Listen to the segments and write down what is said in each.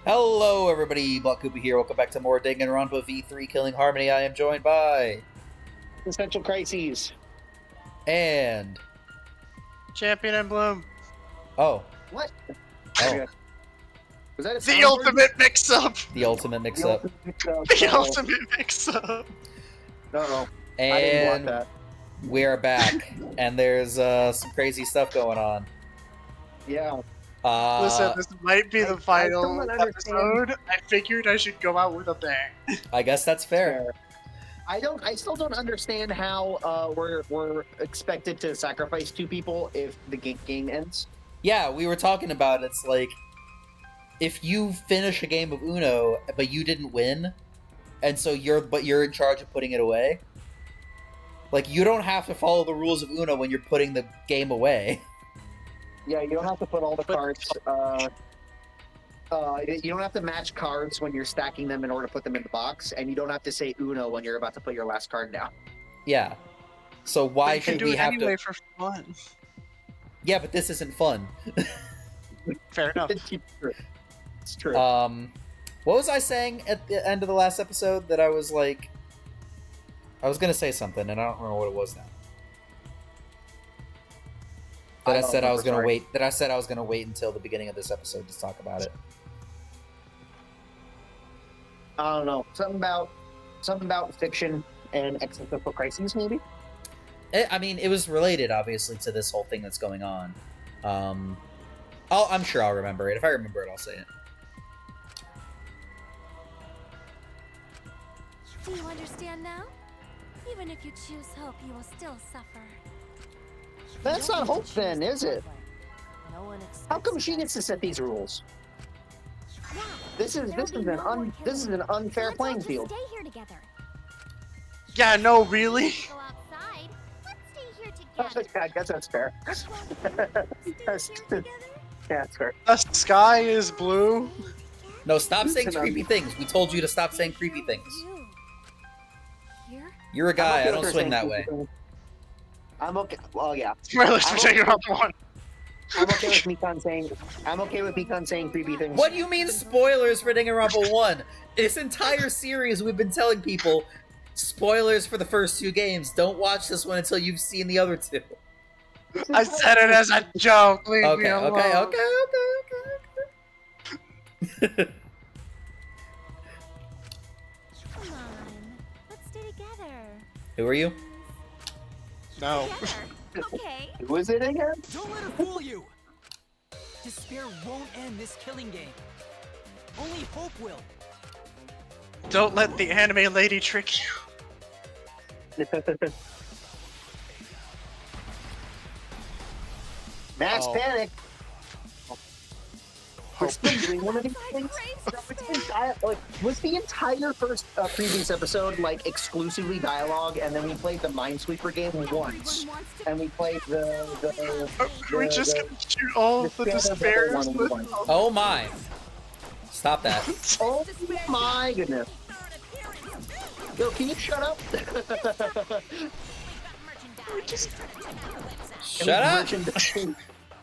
Hello everybody, Block Koopa here. Welcome back to more Danganronpa V3 Killing Harmony. I am joined by... Essential Crises. And... ChampionNBloom. Oh. What? Oh. Was that a The ultimate mix-up! The ultimate mix-up. The ultimate mix-up! Uh-oh. I didn't want And that. we are back. And there's some crazy stuff going on. Yeah. Listen, this might be the final still don't understand. episode. I figured I should go out with a bang. I guess that's fair. I still don't understand how we're expected to sacrifice two people if the game ends. Yeah, we were talking about it. It's like, if you finish a game of Uno, but you didn't win, and so you're in charge of putting it away, like, you don't have to follow the rules of Uno when you're putting the game away. Yeah, you don't have to put all the cards. You don't have to match cards when you're stacking them in order to put them in the box, and you don't have to say Uno when you're about to put your last card down. Yeah. So why You can should do we it have anyway to... for fun. Yeah, but this isn't fun. Fair enough. It's true. What was I saying at the end of the last episode that I was like... I was gonna say something, and I don't remember what it was now. That I said I was gonna wait. That I said I was gonna wait until the beginning of this episode to talk about it. I don't know. Something about fiction and existential crises, maybe. I mean, it was related, obviously, to this whole thing that's going on. I'm sure I'll remember it. If I remember it, I'll say it. Do you understand now? Even if you choose hope, you will still suffer. That's not hope, then, is it? No one expects How come she that. gets to set these rules? Yeah, This is an unfair let's all playing just field. Stay here together. Yeah, no, really? Go outside. Let's stay here together. I guess that's fair. That's- Stay here together. Yeah, that's fair. The sky is blue. No, stop saying Listen, creepy things. We told you to stop saying creepy things. You. Here? You're a guy. I'm okay I with don't her swing saying that creepy way. things. I'm okay. Well, yeah. Spoilers for Danganronpa 1. I'm okay with Mikan saying. I'm okay with Mikan saying creepy things. What do you mean spoilers for Danganronpa 1? This entire series we've been telling people spoilers for the first two games. Don't watch this one until you've seen the other two. I said it as a joke. Leave me Okay, alone. okay. Come on. Let's stay together. Who are you? No. Together. Okay. Who is it again? Don't let her fool you! Despair won't end this killing game. Only hope will. Don't let the anime lady trick you. Mass Oh. panic. We're still doing one of these I things. crave Was the entire first previous episode like exclusively dialogue, and then we played the Minesweeper game once, Everyone wants to and we played the Are we just gonna shoot all of the despairs? one. Oh my. Stop that. Oh my goodness! Yo, can you shut up? Shut up!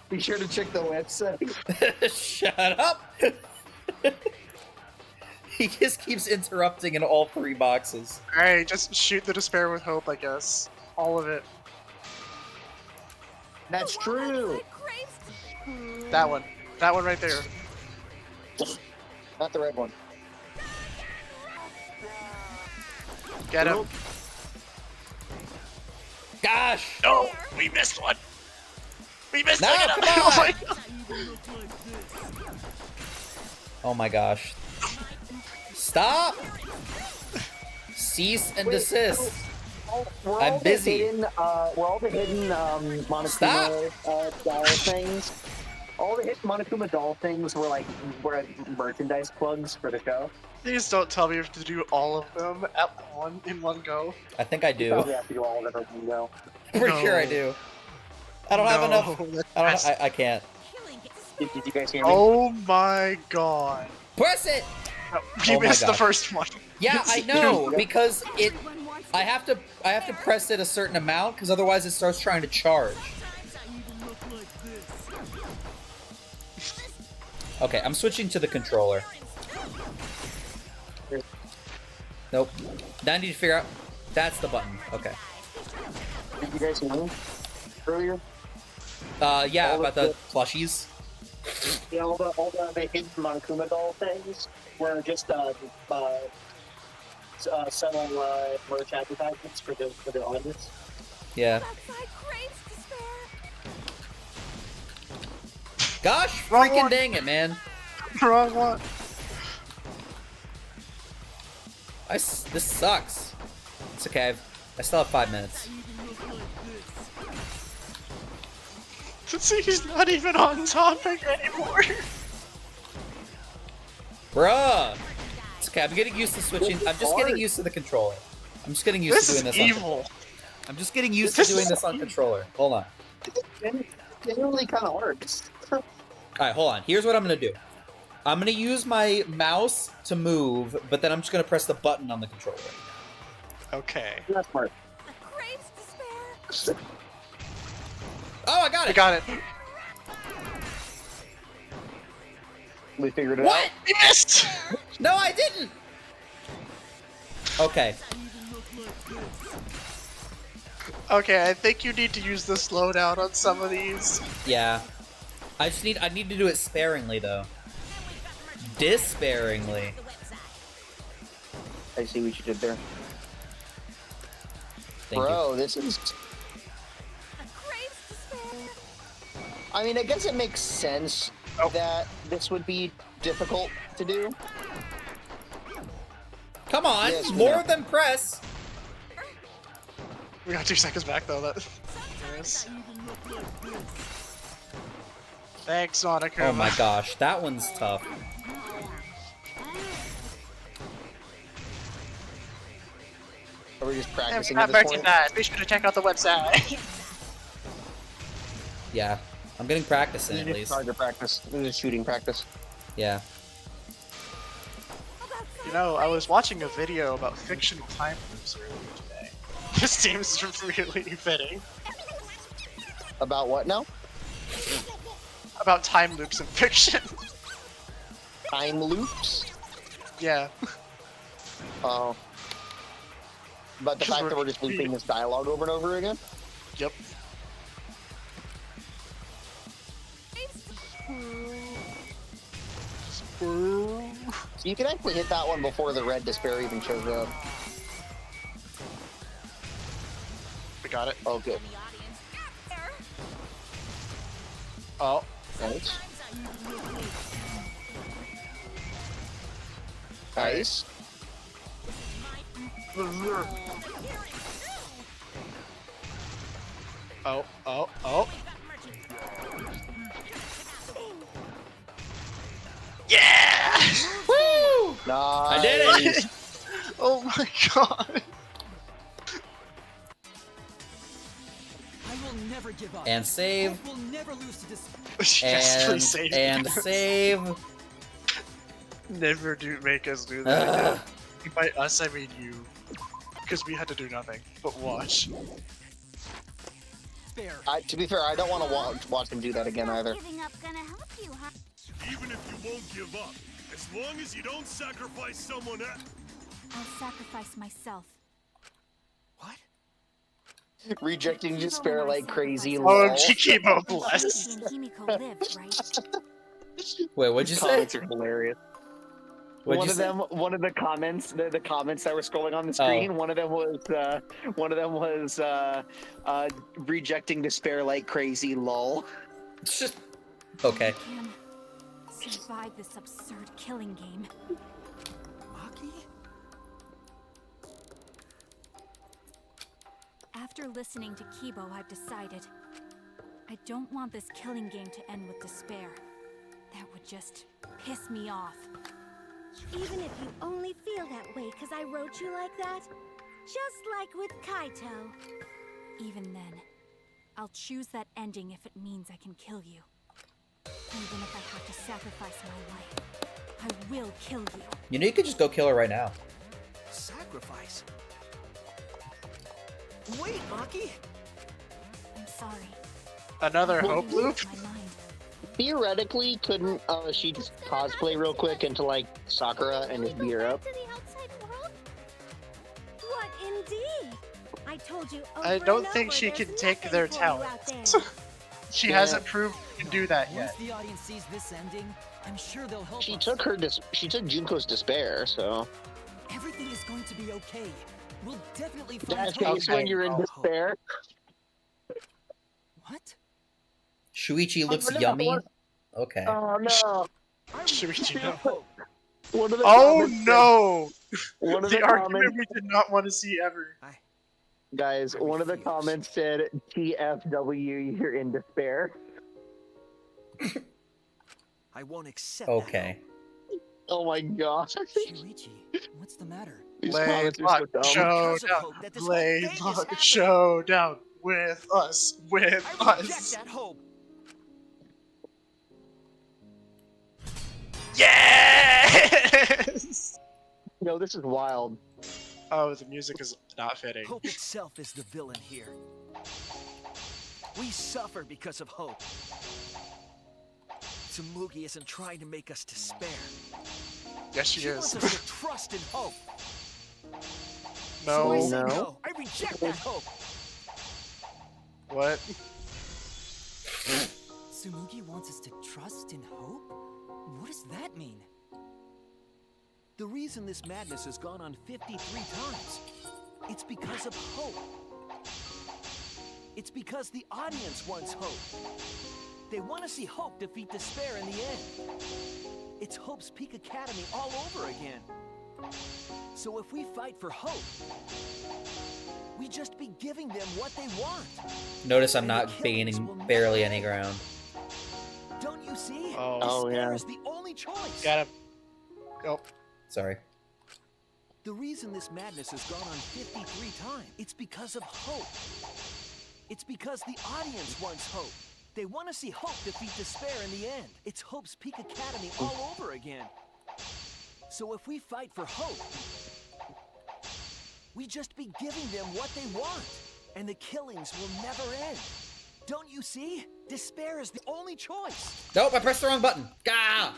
Be sure to check the website. Shut up! He just keeps interrupting in all three boxes. Alright, just shoot the despair with hope, I guess. All of it. That's true. That one. That one right there. Not the red one. Get him. Gosh! No! We missed one! We missed No, it! come Oh on! my god! Oh my gosh. Stop! Cease and desist. We're I'm all busy. We're all the hidden Monokuma doll things. All the hidden Monokuma doll things were merchandise plugs for the show. Please don't tell me you have to do all of them in one go. I think I do. Probably have to do all of it in one go. Pretty No. sure I do. I don't have enough. I can't. Did you guys hear me? Oh my god. Press it! No, you Oh my missed the gosh. first one. Yeah, I know, because it. Everyone wants I have to press it a certain amount, because otherwise it starts trying to charge. Okay, I'm switching to the controller. Nope. Now I need to figure out. That's the button. Okay. Did you guys know earlier? Yeah, All about the plushies. Yeah, all the hidden Monokuma doll things were just subtle merch advertisements for the audience. Yeah. Outside craves despair. Gosh, Wrong freaking one. dang it, man. Wrong one. This sucks. It's okay. I still have 5 minutes. He's not even on topic anymore. Bruh. It's okay. I'm getting used to switching. I'm just getting used to the controller. I'm just getting used This to is doing this. evil. I'm just getting used to doing this on controller. Hold on. Genuinely kind of hard. All right, hold on. Here's what I'm gonna do. I'm gonna use my mouse to move, but then I'm just gonna press the button on the controller. Okay. That's smart. Craves despair. Oh, I got I it. got it. We figured it What? out. We missed! No, I didn't. Okay. Okay, I think you need to use the slowdown on some of these. Yeah. I need to do it sparingly though. Despairingly. I see what you did there. Thank Bro, this is... Craves despair. I mean, I guess it makes sense that this would be difficult to do. you. Come on, Yes, we more know. than press. We got 2 seconds back though. Yes. Thanks, Monica. Oh my gosh, that one's tough. Are we just If practicing you at have this point? merchandise, be sure to check out the website. Yeah, I'm getting practice in at This is least. target practice. This is shooting practice. Yeah. You know, I was watching a video about fictional time loops earlier today. This seems really fitting. About what now? About time loops in fiction. Time loops? Yeah. Oh. But the Just fact that we're just repeat. looping this dialogue over and over again? Yep. So you can actually hit that one before the red despair even shows up. We got it. Oh, good. Oh. Nice. Nice. Oh, oh, oh. Yeah! Woo! Nice. I did it! Oh my god. I will never give up. And save. Hope will never lose to despair. Yes, And, please save. and save. Never do make us do that Ugh. again. By us, I mean you. Because we had to do nothing but watch. Fair. To be fair, I don't want to watch him do that again either. Giving up gonna help you, huh? Even if you won't give up, as long as you don't sacrifice someone else. I'll sacrifice myself. What? Rejecting despair like crazy. Oh, lol. Chikimo He bless. and Himiko lived, right? Wait, what'd you say? Comments are hilarious. What'd One you of say? them, one of the comments, the comments that were scrolling on the screen. One of them was rejecting despair like crazy. Lol. Okay. I can survive this absurd killing game. Maki? After listening to Kibo, I've decided I don't want this killing game to end with despair. That would just piss me off. Even if you only feel that way because I wrote you like that? Just like with Kaito. Even then, I'll choose that ending if it means I can kill you. Even if I have to sacrifice my life, I will kill you. You know you could just go kill her right now. Sacrifice? Wait, Maki! I'm sorry. Another hope loop? My mind. theoretically, couldn't she just cosplay real quick into like Sakura and just beat her up? To the outside world? What indeed? I told you over I don't and think over, she there's can take nothing their for you talent. out there. She Yeah. hasn't proved she can do that Once yet. the audience sees this ending, I'm sure they'll help She us. took Junko's despair, so Everything is going to be okay. We'll definitely find that's hope. case when you're in Okay. despair. What? Shuichi looks no, yummy. what? Okay. Oh no! I Shuichi, reject no. hope. One of the Oh comments said- no! One of The the argument comments, we did not want to see ever. guys. I One of the refuse. comments said, "TFW, you're in despair." I won't accept Okay. Oh my gosh! that. Shuichi, what's the matter? These Lay comments are so luck dumb. Because of showdown. hope that this whole Lay thing is luck happening. showdown with us. With I reject us. that hope. Yes! No, this is wild. Oh, the music is not fitting. Hope itself is the villain here. We suffer because of hope. Tsumugi isn't trying to make us despair. Yes, she She wants is. us to trust in hope. No. So I say No. no. I reject that hope. What? Tsumugi wants us to trust in hope? What does that mean? The reason this madness has gone on 53 times, it's because of hope. It's because the audience wants hope. They want to see hope defeat despair in the end. It's Hope's Peak Academy all over again. So if we fight for hope, we just be giving them what they want. Notice I'm And the not killings gaining will never barely any end. ground. Don't you see? Oh. Oh, Despair yeah. is the only choice. Gotta. Oh. Sorry. The reason this madness has gone on 53 times, it's because of hope. It's because the audience wants hope. They want to see hope defeat despair in the end. It's Hope's Peak Academy all over again. So if we fight for hope, we just be giving them what they want. And the killings will never end. Don't you see? Despair is the only choice. Nope, I pressed the wrong button. Gah!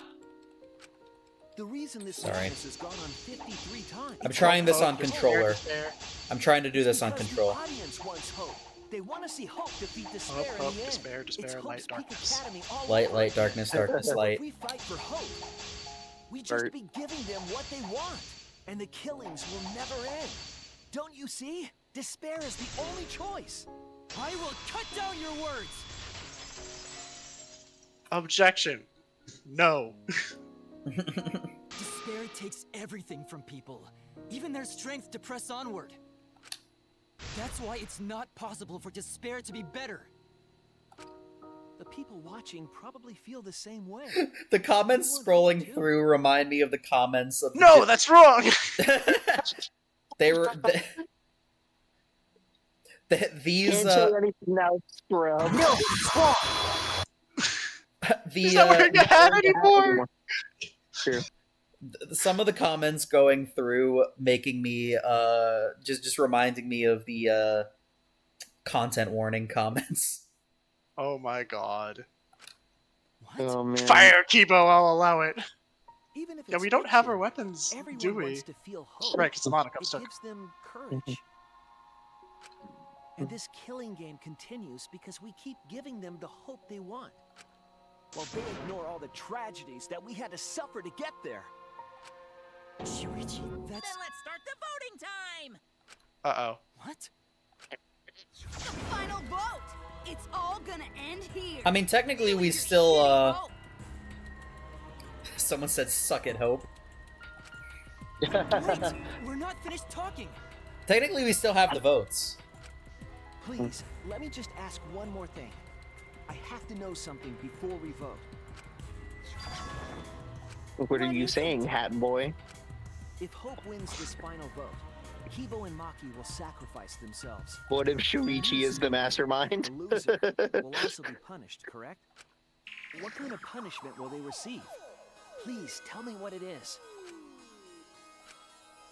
The reason this Sorry. madness has gone on 53 times. I'm trying this on Despair, controller. despair. I'm trying to do this on Because control. The audience wants hope. They want to see hope defeat despair Hope, in hope, the end. despair, despair, It's light, Hope's Peak darkness. Academy all Light, over light, again. darkness, darkness, So light. if we fight for hope, we just Bert. be giving them what they want, and the killings will never end. Don't you see? Despair is the only choice. I will cut down your words. Objection. No. Despair takes everything from people, even their strength to press onward. That's why it's not possible for despair to be better. The people watching probably feel the same way. The comments scrolling through remind me of the comments of No, that's wrong! they were these Can't say anything now, scrub. the He's not wearing a hat anymore! True. some of the comments going through making me just reminding me of the content warning comments. Oh my god. What? Oh man. Fire, Kibo, I'll allow it. Even if Yeah, it's we don't have our fiction, weapons, everyone do we? wants to feel hope. Right, because the Monaco It stuff. gives them courage. And this killing game continues because we keep giving them the hope they want, while they ignore all the tragedies that we had to suffer to get there. Shuichi, that's... Then let's start the voting time! Uh-oh. What? The final vote! It's all gonna end here! I mean, technically we Your still shitty vote. someone said suck it, Hope. Wait, we're not finished talking. Technically we still have the votes. Please, let me just ask one more thing. I have to know something before we vote. What are you saying, Hat Boy? If Hope wins this final vote, Kibo and Maki will sacrifice themselves. What if Shuichi is the mastermind? The loser will also be punished, correct? What kind of punishment will they receive? Please tell me what it is.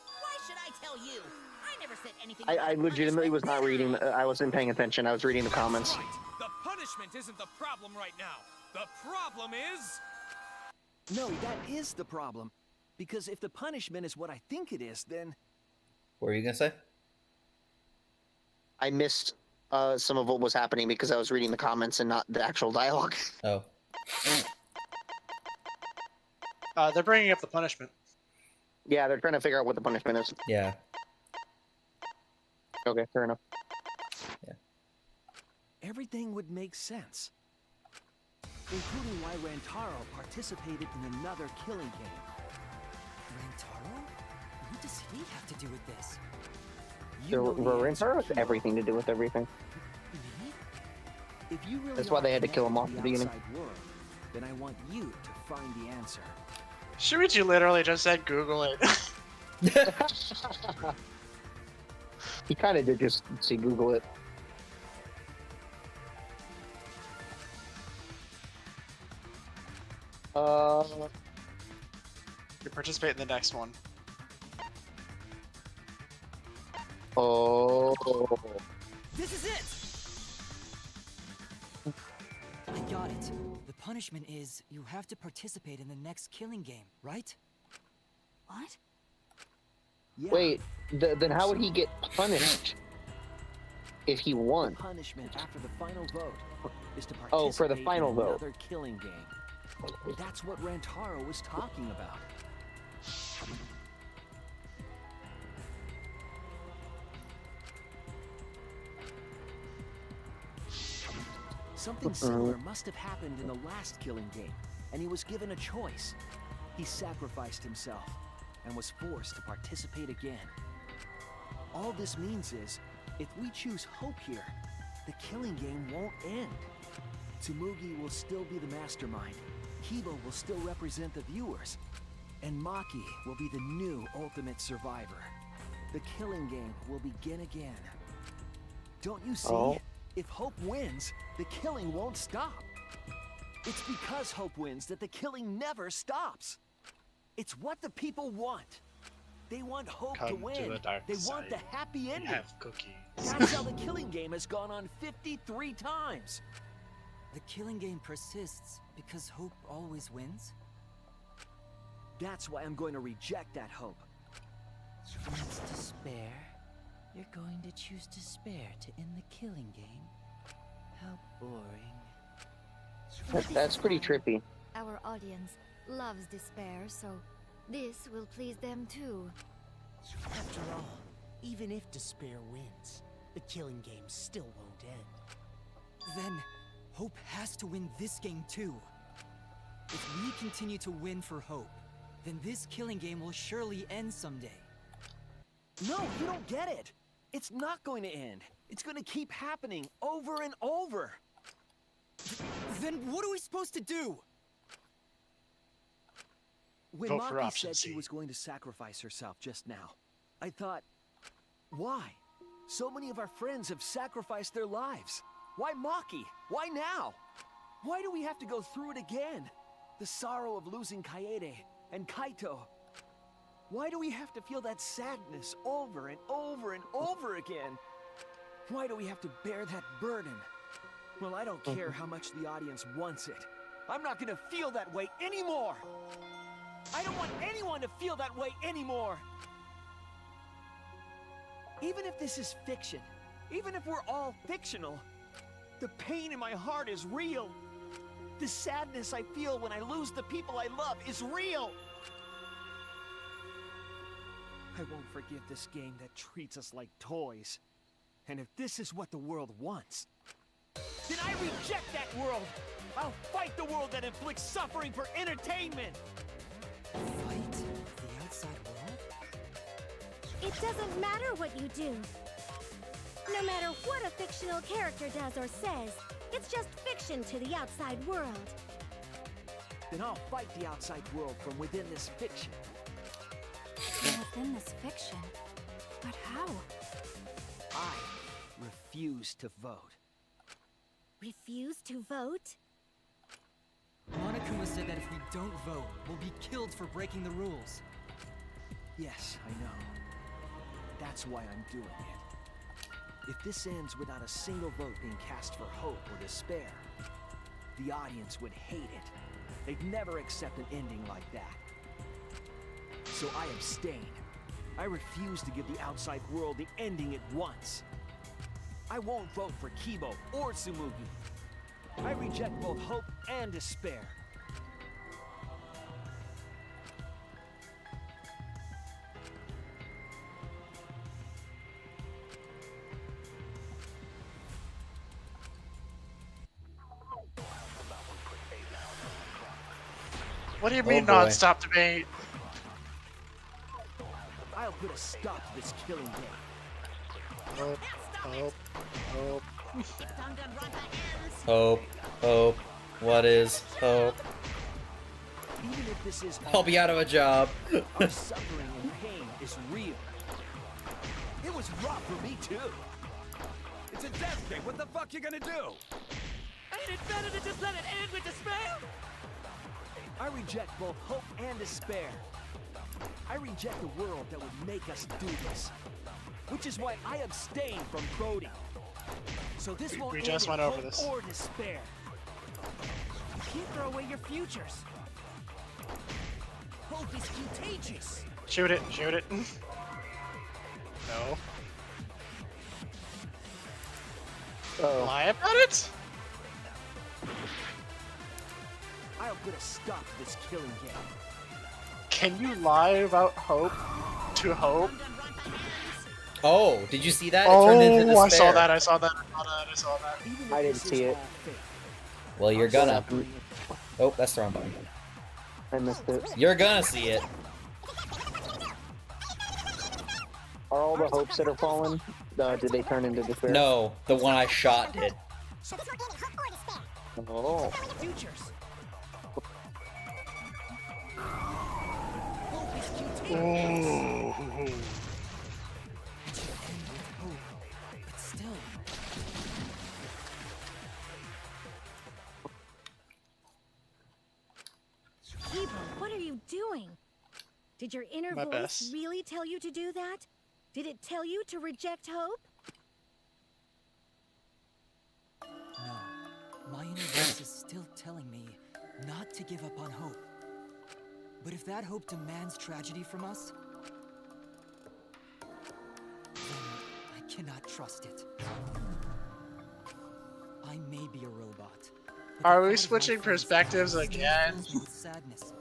Why should I tell you? I never said anything I about legitimately was not punishment. reading. I wasn't paying attention. I was reading the comments. Right. The punishment isn't the problem right now. The problem is... No, that is the problem. Because if the punishment is what I think it is, then... What were you gonna say? I missed some of what was happening because I was reading the comments and not the actual dialogue. Oh. They're bringing up the punishment. Yeah, they're trying to figure out what the punishment is. Yeah. Okay, fair enough. Everything would make sense. Including why Rantaro participated in another killing game. Rantaro? What does he have to do with this? Rantaro has everything to do with everything. Me? If you really That's why they had to are kill him off connected at the to beginning. outside world, then I want you to find the answer. Shuichi literally just said Google it. He kind of did just say Google it. You participate in the next one. Oh. This is it! I got it. The punishment is you have to participate in the next killing game, right? What? Yeah, Wait, then how would he get punished if he won? punishment after the final vote is to participate Oh, for the final in vote. another killing game. That's what Rantaro was talking about. Something similar must have happened in the last killing game, and he was given a choice. He sacrificed himself and was forced to participate again. All this means is, if we choose hope here, the killing game won't end. Tsumugi will still be the mastermind, Kiba will still represent the viewers, and Maki will be the new ultimate survivor. The killing game will begin again. Don't you see? Oh. If Hope wins, the killing won't stop. It's because Hope wins that the killing never stops. It's what the people want. They want Hope to Come win. to the dark They side. want the happy ending. Have cookies. That's how the killing game has gone on 53 times. The killing game persists because hope always wins? That's why I'm going to reject that hope. It's despair. You're going to choose despair to end the killing game? How boring. That's pretty trippy. Our audience loves despair, so this will please them too. After all, even if despair wins, the killing game still won't end. Then, hope has to win this game too. If we continue to win for hope, then this killing game will surely end someday. No, you don't get it. It's not going to end. It's going to keep happening over and over. Then what are we supposed to do? When Vote for Maki option said she C. was going to sacrifice herself just now, I thought, why? So many of our friends have sacrificed their lives. Why Maki? Why now? Why do we have to go through it again? The sorrow of losing Kaede and Kaito. Why do we have to feel that sadness over and over and over again? Why do we have to bear that burden? Well, I don't care how much the audience wants it. I'm not gonna feel that way anymore! I don't want anyone to feel that way anymore! Even if this is fiction, even if we're all fictional, the pain in my heart is real. The sadness I feel when I lose the people I love is real. I won't forgive this game that treats us like toys. And if this is what the world wants, then I reject that world! I'll fight the world that inflicts suffering for entertainment! Fight the outside world? It doesn't matter what you do. No matter what a fictional character does or says, it's just fiction to the outside world. Then I'll fight the outside world from within this fiction. Within this fiction? But how? I refuse to vote. Refuse to vote? Monokuma said that if we don't vote, we'll be killed for breaking the rules. Yes, I know. That's why I'm doing it. If this ends without a single vote being cast for hope or despair, the audience would hate it. They'd never accept an ending like that. So I abstain. I refuse to give the outside world the ending it wants. I won't vote for Kibo or Tsumugi. I reject both hope and despair. What do you mean boy. non-stop debate? I'll put a stop to this killing game. Hope, hope, hope. Hope, hope. What is hope? Even if this is I'll be out of a job. our suffering and pain is real. It was rough for me too. It's a death game. What the fuck you gonna do? Ain't it better to just let it end with despair? I reject both hope and despair. I reject a world that would make us do this. Which is why I abstain from voting. So this won't We end just in went over hope this. or despair. You can't throw away your futures. Hope is contagious. Shoot it, shoot it. No. Lie about it? I'll put a stop to this killing game. Can you lie about hope to hope? Oh, did you see that? It turned into Oh, I despair. saw that, I saw that, I saw that. Even if I didn't this is see it. all fake, Well, you're our gonna. suffering Oh, that's the wrong button. I missed it. You're gonna see it. Are all the hopes that are fallen? Did they turn into despair? No, the one I shot did. Oh. Futures. Ooh. But still. Kibo, what are you doing? Did your inner My voice best. really tell you to do that? Did it tell you to reject hope? No. My inner voice is still telling me not to give up on hope. But if that hope demands tragedy from us, then I cannot trust it. I may be a robot. but the Are we thought of switching life forms perspectives still again? fills me with sadness.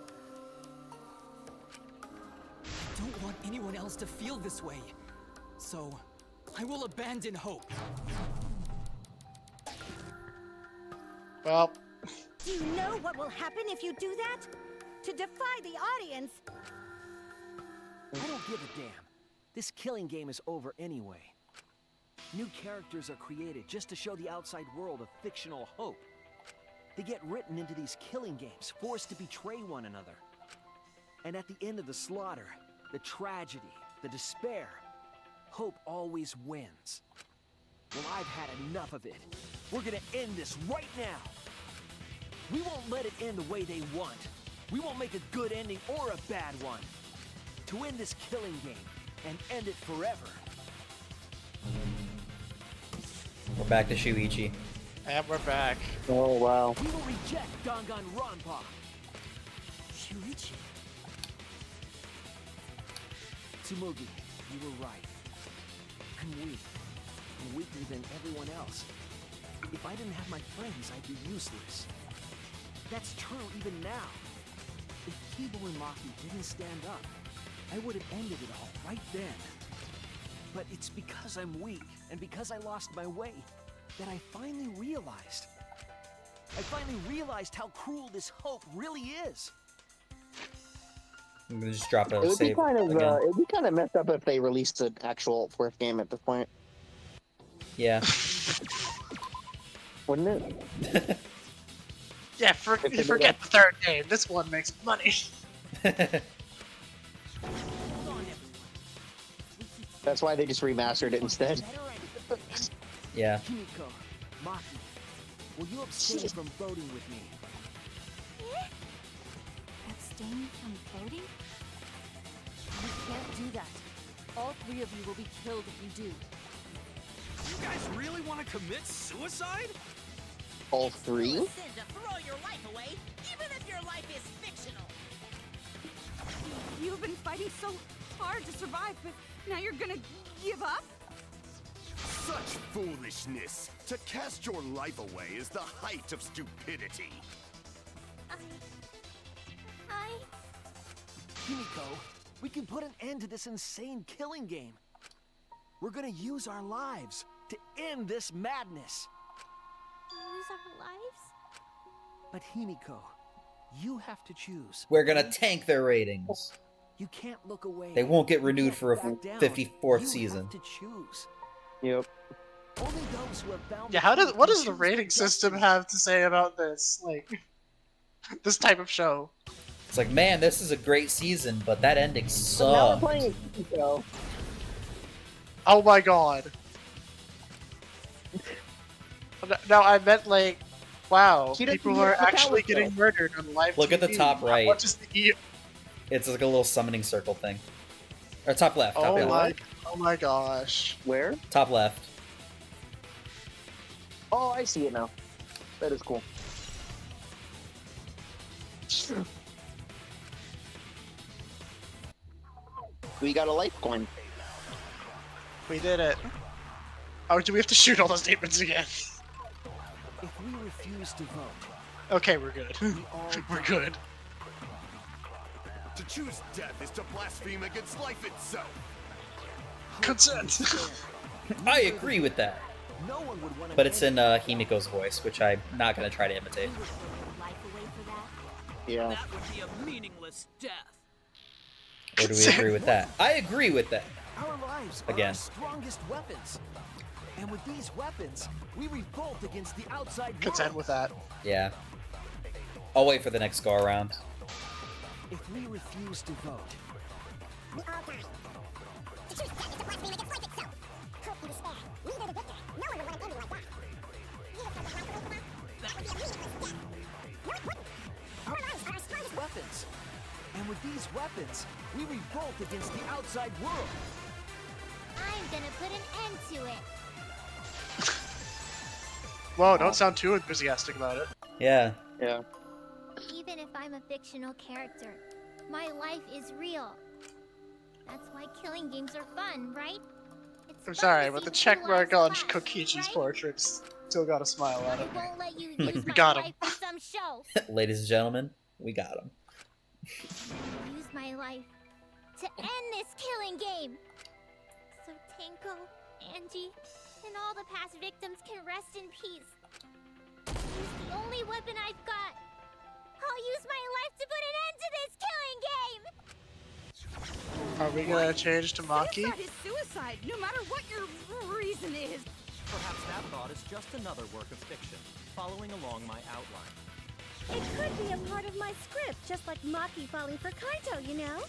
I don't want anyone else to feel this way. So, I will abandon hope. Well, Do you know what will happen if you do that? To defy the audience, I don't give a damn. This killing game is over anyway. New characters are created just to show the outside world a fictional hope. They get written into these killing games, forced to betray one another. And at the end of the slaughter, the tragedy, the despair, hope always wins. Well, I've had enough of it. We're gonna end this right now. We won't let it end the way they want. We won't make a good ending or a bad one. To end this killing game and end it forever. We're back to Shuichi. and we're back. Oh, wow. We will reject Danganronpa. Shuichi. Tsumugi, you were right. I'm weak. I'm weaker than everyone else. If I didn't have my friends, I'd be useless. That's true even now. If Kibo and Maki didn't stand up, I would have ended it all right then. But it's because I'm weak, and because I lost my way, that I finally realized. I finally realized how cruel this hope really is. I'm gonna just drop a It would be save kind of again. it'd be kind of messed up if they released an actual fourth game at this point, Yeah. wouldn't it? Yeah, they forget the third game. This one makes money. That's why they just remastered it instead. Yeah. Kimiko, Maki, will you abstain from voting with me? Abstain from voting? You can't do that. All three of you will be killed if you do. You guys really want to commit suicide? All three? Sin to throw your life away, even if your life is fictional. You've been fighting so hard to survive, but now you're gonna give up? Such foolishness! To cast your life away is the height of stupidity. Himiko, we can put an end to this insane killing game. We're gonna use our lives to end this madness. Lose our lives? But Himiko, you have to choose. We're gonna tank their ratings. You can't look away. They won't get renewed for a Back down. 54th You season. have to choose. Yep. Only those who have found Yeah, what does the rating system have to say about this? Like, this type of show? It's like, man, this is a great season, but that ending Now we're sucked. playing Himiko. Oh my god. No, I meant like, wow, She doesn't people are look actually out, getting though. murdered on live Look at the TV. top right. What is the It's like a little summoning circle thing. Or top left, top oh left. my gosh. Where? Top left. Oh, I see it now. That is cool. We got a life coin. We did it. Oh, do we have to shoot all those statements again? If we refuse to vote, Okay, we're good. we all We're good. To choose death is to blaspheme against life itself. Consent. I agree with that. No one would want to. But it's in Himiko's voice, which I'm not going to try to imitate. You would throw your life away for that? Yeah. That would be a meaningless death. Or do we agree with that? I agree with that. Our lives are Again. our strongest weapons. And with these weapons, we revolt against the outside world. Consent with that. Yeah. I'll wait for the next go around. If we refuse to vote, We all die. To choose death is to blaspheme against life itself. Hope and despair. Neither the good guy. No one would want an ending like that. You have to walk away from that. That would be a meaningless death. No, it wouldn't. Our lives are our strongest weapons. And with these weapons, we revolt against the outside world. I'm gonna put an end to it. Whoa, don't sound too enthusiastic about it. Yeah. Yeah. Even if I'm a fictional character, my life is real. That's why killing games are fun, right? It's I'm fun sorry, to but the see check two mark lives on pass, Kokichi's right? portrait's still got a smile on I it. won't let you Like, use we my got him. life for some show. Ladies and gentlemen, we got him. Use my life to end this killing game. So Tenko, Angie, and all the past victims can rest in peace. Use the only weapon I've got. I'll use my life to put an end to this killing game. Are we gonna change to Maki? Suicide is suicide, no matter what your reason is. Perhaps that thought is just another work of fiction, following along my outline. It could be a part of my script, just like Maki falling for Kaito, you know?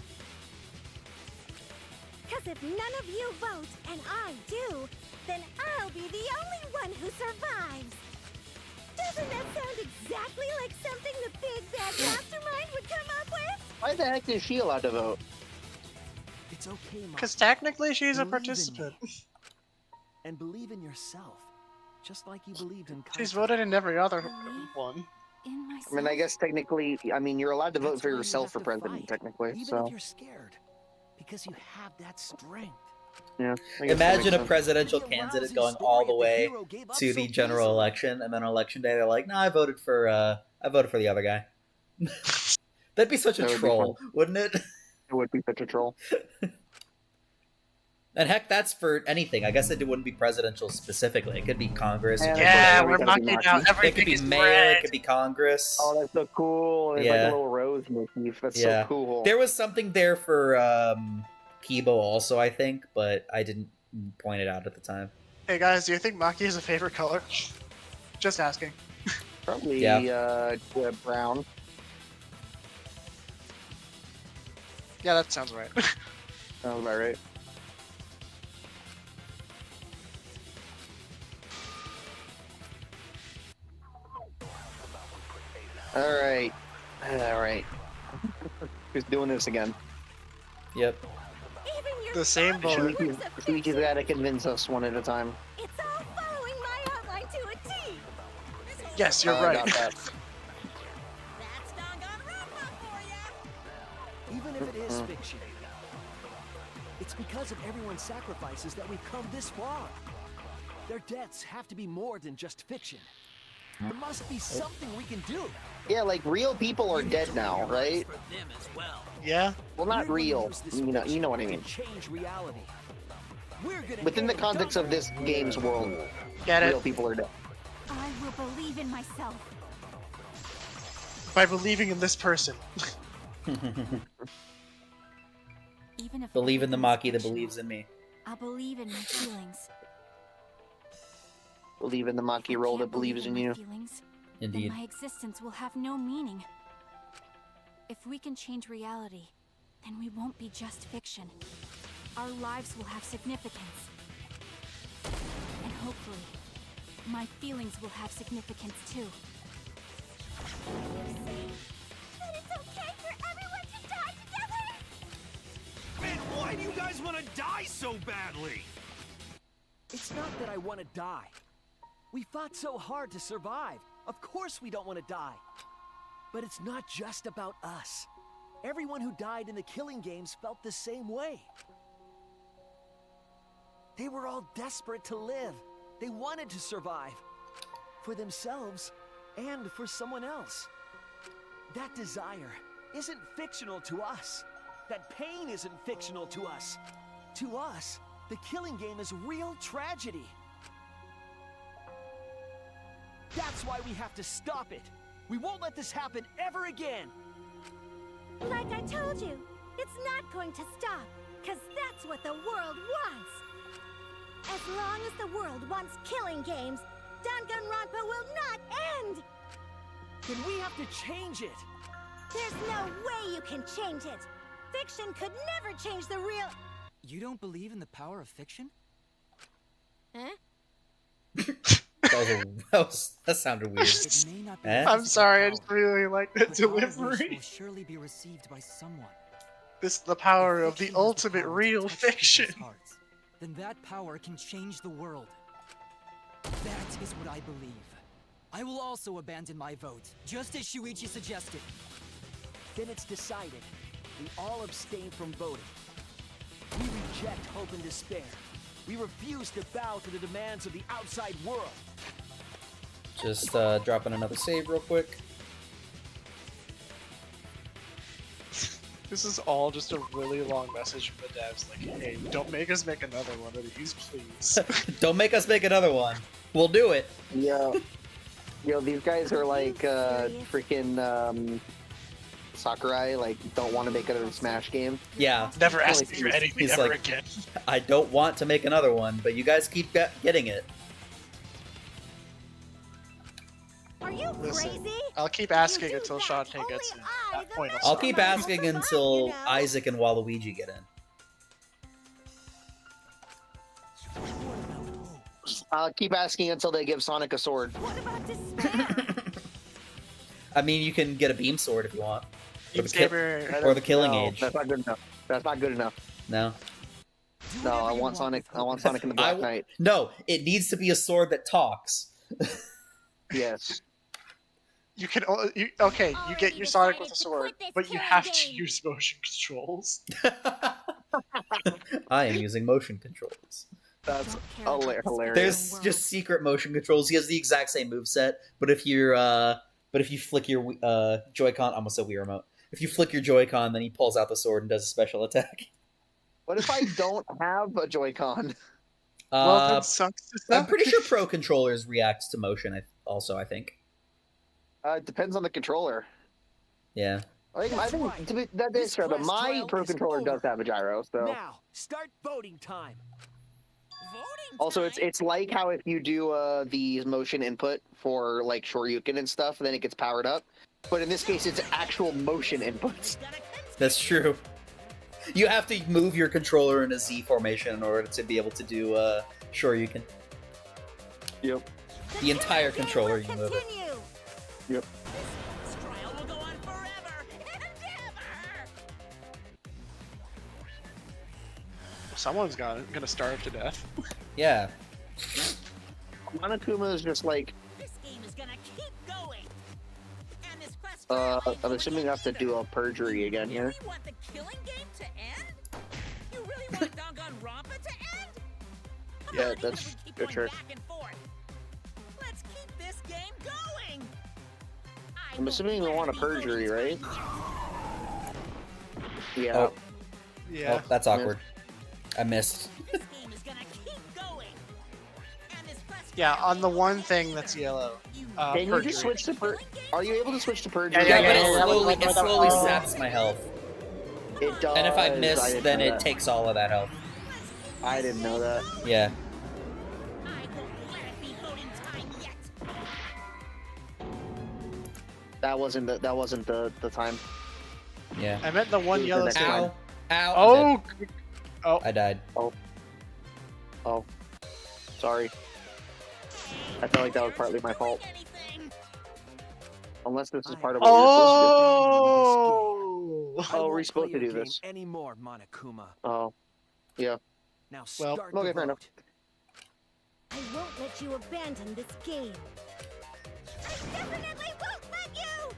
Cause if none of you vote, and I do, then I'll be the only one who survives. Doesn't that sound exactly like something the big bad mastermind would come up with? Why the heck is she allowed to vote? It's okay, Mom. Because technically she's a Believe in participant. me. And believe in yourself, just like you believed in She's Kaito. voted in every other one. In myself. I mean, I guess technically, I mean, you're allowed to vote That's for why you yourself have for to president, fight, technically, even so. if you're scared, because you have that strength. Yeah. I guess that Imagine makes a sense. presidential The candidate arousing going story all of the the way hero gave up to so the general easily. election, and then on election day they're like, "No, I voted for the other guy." That'd be such a That would be troll, wouldn't it? It would be such a troll. And heck, that's for anything. I guess it wouldn't be presidential specifically. It could be Congress. Yeah, It could Yeah, Everybody's we're gotta be knocking Maki. down it could everything be is mayor. red. It could be Congress. Oh, that's so cool. It's like Yeah. a little rose motif. That's Yeah. so cool. There was something there for Kibo also, I think, but I didn't point it out at the time. Hey guys, do you think Maki is a favorite color? Just asking. Probably Yeah. brown. Yeah, that sounds right. Sounds about right. Alright. Alright. Who's doing this again? Yep. Even your The same father bullet. works a Sneaky's fiction. gotta convince us one at a time. It's all following my outline to a T. This whole Yes, you're I right. got that. That's Danganronpa for ya! Even if it is fiction, it's because of everyone's sacrifices that we've come this far. Their deaths have to be more than just fiction. There must be something we can do. Yeah, like real people are dead now, right? Yeah. Well, not real. You know what I mean. Change reality. We're gonna Within the end context of this game's world, Get it? real people are dead. I will believe in myself. By believing in this person. Even if Believe in the everything's Maki that fictional, believes in me. I believe in my feelings. Believe in the Maki If I role can't that believes in believe you. my feelings, Indeed. then my existence will have no meaning. If we can change reality, then we won't be just fiction. Our lives will have significance. And hopefully, my feelings will have significance too. That it's okay for everyone to die together! Man, why do you guys want to die so badly? It's not that I want to die. We fought so hard to survive. Of course we don't want to die. But it's not just about us. Everyone who died in the killing games felt the same way. They were all desperate to live. They wanted to survive. For themselves and for someone else. That desire isn't fictional to us. That pain isn't fictional to us. To us, the killing game is real tragedy. That's why we have to stop it. We won't let this happen ever again. Like I told you, it's not going to stop, because that's what the world wants. As long as the world wants killing games, Danganronpa will not end! Then we have to change it. There's no way you can change it. Fiction could never change the real... You don't believe in the power of fiction? Huh? That sounded weird. It may not be Eh? I'm sorry, I just power, really like that but our wish delivery. will surely be received by someone. This is the power If of the fiction has ultimate power to real touch people's fiction. hearts, then that power can change the world. That is what I believe. I will also abandon my vote, just as Shuichi suggested. Then it's decided. We all abstain from voting. We reject hope and despair. We refuse to bow to the demands of the outside world. Just dropping another save real quick. This is all just a really long message from the devs, like, hey, don't make us make another one of these, please. Don't make us make another one. We'll do it. Yeah. Yo, these guys are like freaking Sakurai, like don't want to make another Smash game. Yeah. Never ask me for anything He's ever like, again. I don't want to make another one, but you guys keep getting it. Are you Listen, crazy? I'll keep asking until Shantae gets in. At that point, I'll stop. keep asking until you know. Isaac and Waluigi get in. I'll keep asking until they give Sonic a sword. What about despair? I mean, you can get a beam sword if you want. Or the, Saber, or the Killing No, Age. that's not good enough. That's not good enough. No. No, I want Sonic. I want Sonic in the Black Knight. No, it needs to be a sword that talks. Yes. You can okay, you get your Sonic with a decided to sword, quit this but you killing have to game. use motion controls. I am using motion controls. That's Don't care about this hilarious. There's world. just secret motion controls. He has the exact same moveset, but if you flick your Joy-Con, I almost said Wii Remote. If you flick your Joy-Con, then he pulls out the sword and does a special attack. What if I don't have a Joy-Con? Well, that sucks. I'm pretty sure Pro controllers react to motion. I think. It depends on the controller. Yeah. I think to be, that is fair, but my Pro controller does have a gyro. So Now, start voting time. also, it's like how if you do the motion input for like Shoryuken and stuff, then it gets powered up. But in this case, it's actual motion inputs. That's true. You have to move your controller in a Z formation in order to be able to do Shoryuken. Yep. The entire controller, you move it. Yep. This trial will go on forever and ever! Someone's gonna starve to death. Yeah. Monokuma is just like This game is gonna keep I'm assuming I have to do a perjury again here. You want the killing game to end? You really want Danganronpa to end? Yeah, that's good trick. Let's keep this game going. I'm assuming we want a perjury, right? Yeah. Oh. Yeah. Oh, that's awkward. I missed. This game is gonna keep going. And this quest Yeah, on the one thing that's yellow. Can you perjury. just switch to Are you able to switch to perjury? Yeah, but yeah, it slowly saps my health. It does. And if I miss, didn't then know it that. takes all of that health. I didn't know that. Yeah. I won't let it be voting time yet. That wasn't the time. Yeah. I meant the one yellow next thing. one. Ow. Oh! Oh. I died. Oh. Sorry. I felt like that was partly my fault. Unless this is part of what we're supposed to do. Oh, we're supposed to do this. Anymore, Monokuma. Oh. Yeah. Now Well, start okay, the fair enough. vote. I won't let you abandon this game. I definitely won't let you!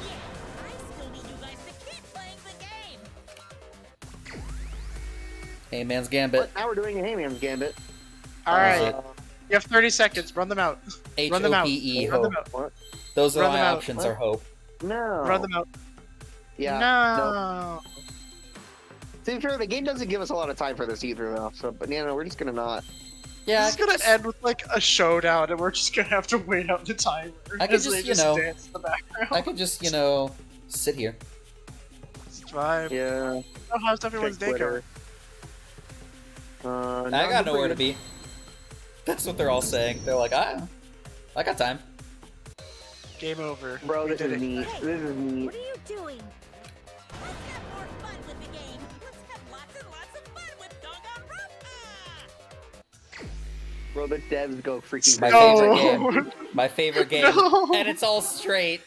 Yeah, I still need you guys to keep playing the game. Hey, man's gambit. But now we're doing a Hayman's Gambit. Alright. You have 30 seconds. Run them out. Run them out. H-O-P-E, Run them hope. out. What? Those are Run my them out. options What? are hope. No. Run them out. Yeah. No. To be fair, the game doesn't give us a lot of time for this either, though. So, but yeah, no, we're just gonna not. Yeah, This is gonna end with like a showdown, and we're just gonna have to wait out the timer. I could as they just, you know, dance in the background. I could just, you know, sit here. It's fine. Yeah. Oh, how's everyone's day going? I got nowhere to be. That's what they're all saying. They're like, I got time. Game over. Bro, We this did is it. neat. This is neat. What are you doing? Let's have more fun with the game. Let's have lots and lots of fun with Danganronpa. Bro, the devs go freaking My crazy. favorite game. My favorite game. No. And it's all straight.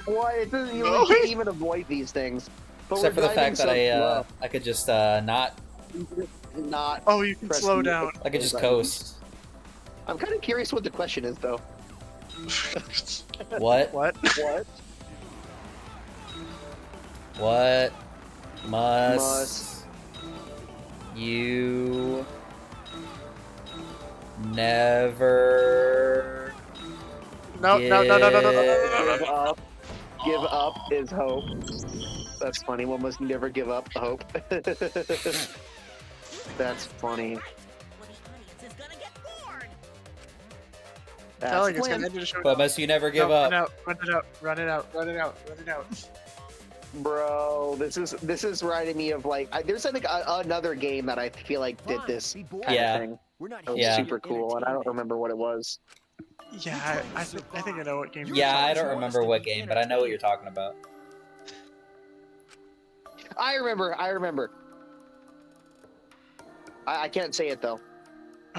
Why? It doesn't, you can't even avoid these things. But Except for we're the fact that driving so I could just not. slow. Not. Oh, you can press slow the- down. I could just coast. I'm kind of curious what the question is, though. What? What? What? What must you never No, no, no, no, no, no, no, no, no, Give up. Give up is hope. That's funny. One must never give up hope. That's funny. Well, the audience is gonna get bored. That's Telling the it's plan. gonna end in a showdown. But must you never give No, up? Run it out. Run it out. Run it out. Run it out. Bro, this is reminding me of like there's I think another game that I feel like did this kind Yeah. of thing. We're not It was Yeah. super cool, and I don't remember what it was. Yeah, I think I know what game. Yeah, I don't remember what game, but I know what you're talking about. I remember. I can't say it though.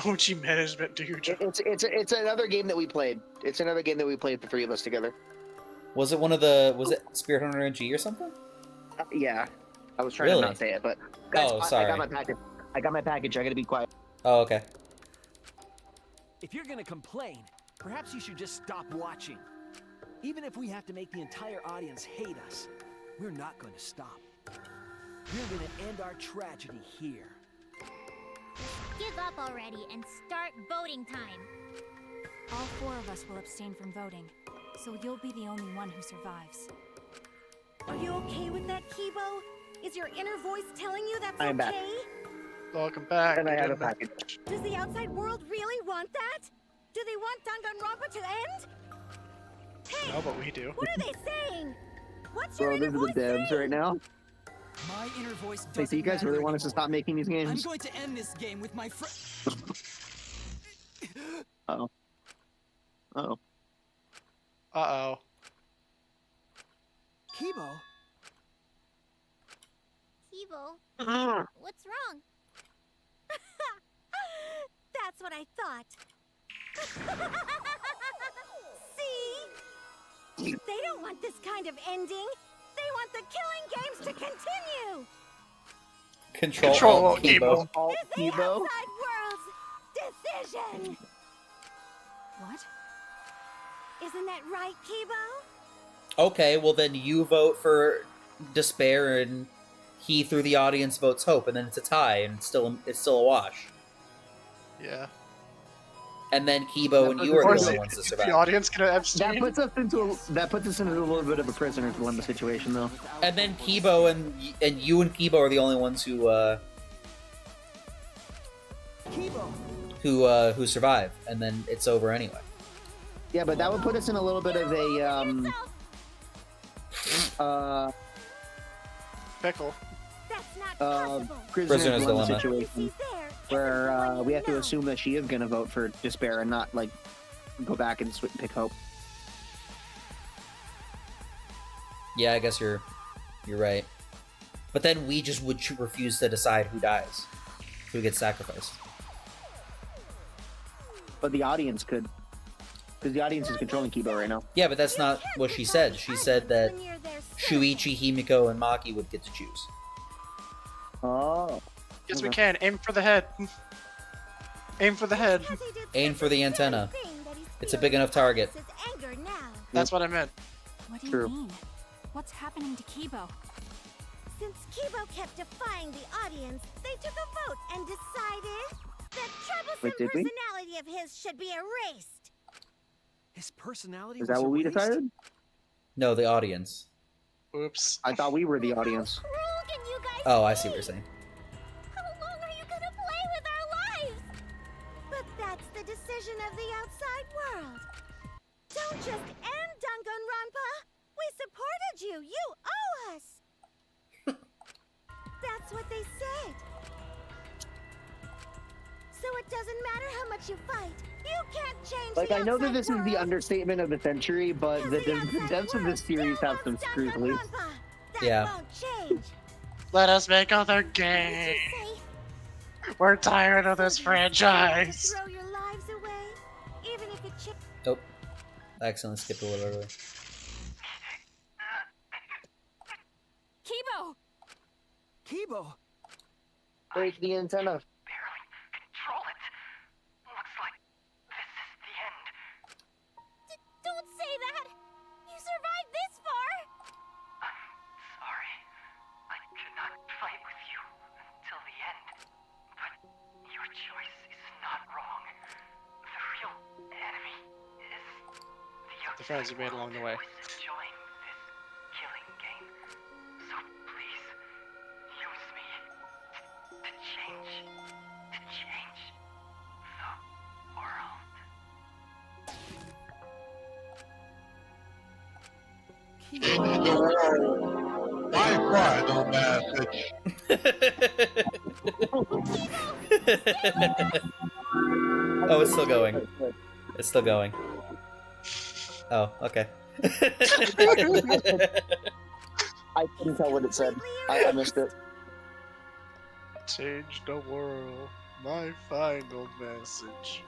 OG management, dude. It's another game that we played. It's another game that we played, the three of us together. Was it was it Spirit Hunter NG or something? Yeah, I was trying Really? to not say it, but guys, Oh, I sorry. got my package. I got my package. I gotta be quiet. Oh, okay. If you're gonna complain, perhaps you should just stop watching. Even if we have to make the entire audience hate us, we're not going to stop. We're gonna end our tragedy here. Give up already and start voting time. All 4 of us will abstain from voting, so you'll be the only one who survives. Are you okay with that, Kibo? Is your inner voice telling you that's I am okay? back. Welcome back. And I have a Again. package. Does the outside world really want that? Do they want Danganronpa to end? Hey, No, but we do. what are they saying? What's your Bro, inner this is the voice devs saying? right now. My inner voice Hey, doesn't so you guys matter really want us to anymore. stop making these I'm games? going to end this game with my friend. Uh-oh. Uh-oh. Uh-oh. Kibo? Kibo, Uh-huh. what's wrong? That's what I thought. See? They don't want this kind of ending. They want the killing games to continue. Control Alt Kibo. Kibo. It's the Kibo? outside world's decision. What? Isn't that right, Kibo? Okay, well then you vote for despair, and he through the audience votes hope, and then it's a tie, and it's still a wash. Yeah. And then Kibo and you are the only ones to The survive. audience gonna abstain. That puts us into a little bit of a prisoner's dilemma situation, though. And then Kibo and you and Kibo are the only ones who survive, and then it's over anyway. Yeah, but that would put us in a little bit of a Pickle. prisoner's dilemma situation, where we have to assume that she is going to vote for despair and not like go back and pick hope. Yeah, I guess you're right. But then we just would refuse to decide who dies, who gets sacrificed. But the audience could, because the audience is controlling Kibo right now. Yeah, but that's not what she said. She said that Shuichi, Himiko, and Maki would get to choose. Oh. Yes, we can. Aim for the head. Aim for the head. Aim for the antenna. It's a big enough target. That's what I meant. What do you mean? What's happening to Kibo? Since Kibo kept defying the audience, they took a vote and decided that troublesome personality of his should be erased. His personality Is that what we decided? No, the audience. Oops. I thought we were the audience. Oh, I see what you're saying. How long are you gonna play with our lives? But that's the decision of the outside world. Don't just end Danganronpa. We supported you. You owe us. That's what they said. So it doesn't matter how much you fight. You can't change Like, the I know that outside this is the world. understatement of the century, but the devs of this series have some screws loose. Yeah. Won't change. Let us make other games. We're tired of this franchise. Throw your lives away, even if it Oh, I accidentally skipped a little early. Kibo! Kibo! Break the antenna. Don't say that! You survived this far! Sorry. I could not fight with you until the end. But your choice is not wrong. The real enemy is The friends you made along the way. enjoying this killing game. So please, use me to change the world. Why cry, no message? Oh, it's still going. It's still going. Oh, okay. I couldn't tell what it said. I missed it. Change the world. My final message.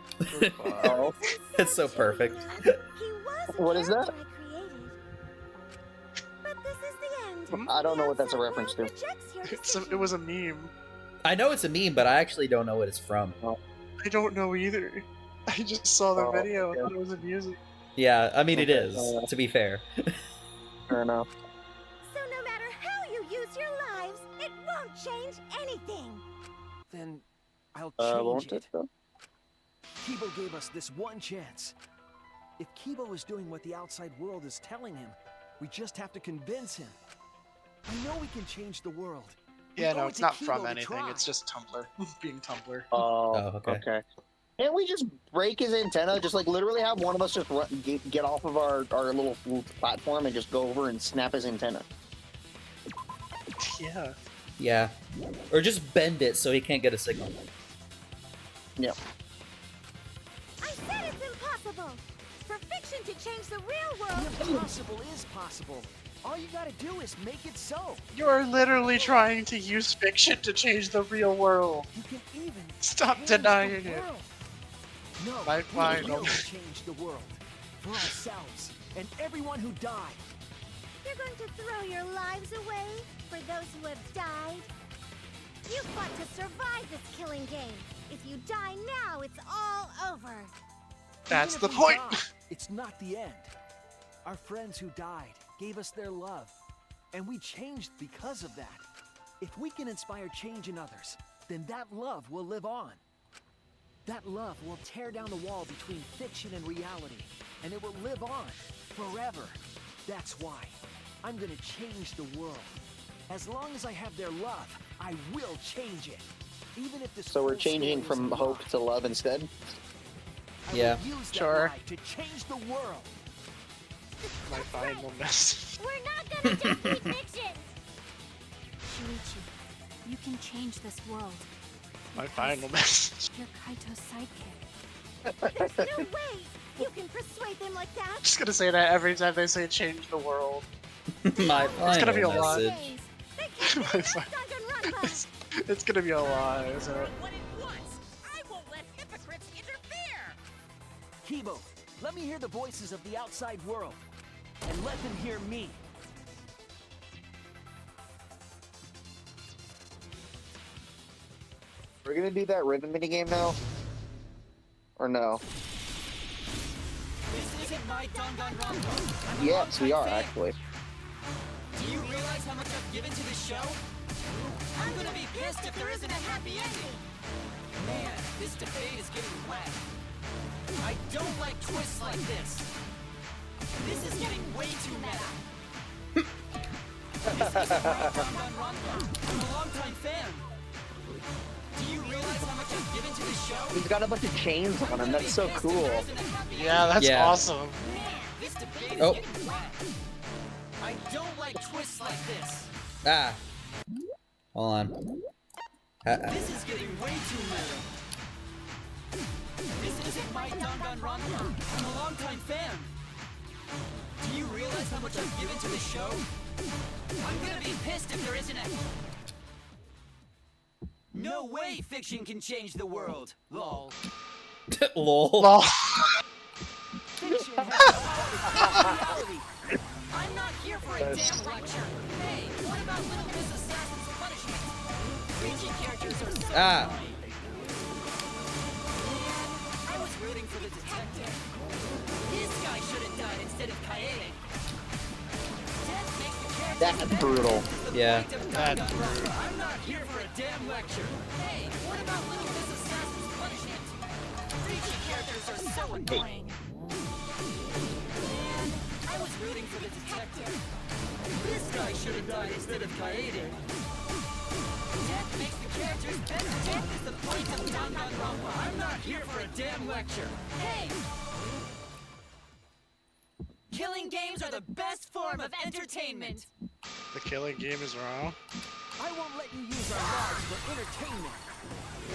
Oh. It's so perfect. What is that? But this is the end. I don't know what that's a reference to. It was a meme. I know it's a meme, but I actually don't know what it's from. I don't know either. I just saw the video and thought it was amusing. Yeah, I mean it is, to be fair. Fair enough. So no matter how you use your lives, it won't change anything. Then I'll Won't change it, it. though? Kibo gave us this one chance. If Kibo is doing what the outside world is telling him, we just have to convince him. I know we can change the world. Yeah, We no, owe it's it to not Kibo from to anything. try. It's just Tumblr. Being Tumblr. Oh, okay. Can't we just break his antenna? Just like literally have one of us just get off of our little platform and just go over and snap his antenna. Yeah. Yeah. Or just bend it so he can't get a signal. Yeah. I said it's impossible. For fiction to change the real world. The impossible is possible. All you gotta do is make it so. You're literally trying to use fiction to change the real world. You can even Stop change denying the it. world. No, My we final. will change the world. For ourselves and everyone who died. You're going to throw your lives away for those who have died? You fought to survive this killing game. If you die now, it's all over. That's Even the if we point. die, it's not the end. Our friends who died, gave us their love. And we changed because of that. If we can inspire change in others, then that love will live on. That love will tear down the wall between fiction and reality, and it will live on forever. That's why I'm gonna change the world. As long as I have their love, I will change it. Even if this So we're whole changing story from is a hope lie, to love instead? I will Yeah. use that Sure. lie to change the world. My final message. We're not gonna just be fiction! Shuichi, you can change this world. My final message. You're Kaito's sidekick. There's no way you can persuade them like that. I'm just gonna say that every time they say change the world. My It's gonna be a final lie. message. My it's gonna be a lie, isn't it? What it wants. I won't let hypocrites interfere. Kibo, let me hear the voices of the outside world, and let them hear me. We're gonna do that rhythm minigame now? Or no? This isn't my Danganronpa. Yes, we are, actually. Do you realize how much I've given to this show? I'm gonna be pissed if there isn't a happy ending. Man, this debate is getting wet. I don't like twists like this. This is getting way too meta. This isn't my Danganronpa. I'm a longtime fan. Do you realize how much I've given to this show? He's got a bunch of chains on him, that's so cool. Yeah, that's awesome. This debate is Oh. getting wet. I don't like twists like this. Ah. Hold on. This is getting way too meta. This isn't my Danganronpa. I'm a longtime fan. Do you realize how much I've given to this show? I'm gonna be pissed if there isn't a... No way fiction can change the world. Lol. Lol. Fiction has reality. I'm not here for a damn lecture. Hey, what about Little Miss Assassin's punishment? Preachy characters are so annoying. Man, I was rooting for the detective. This guy should have died instead of Kaede. Death makes the character That's brutal. Yeah. I'm not here for a damn lecture. Hey, what about Little Miss Assassin's punishment? Preachy characters are so annoying. Man, I was rooting for the detective. This guy should have died instead of Kaede. Death makes the characters better. Death is the point of Danganronpa. I'm not here for a damn lecture. Hey! Killing games are the best form of entertainment. The killing game is wrong. I won't let you use our lives for entertainment.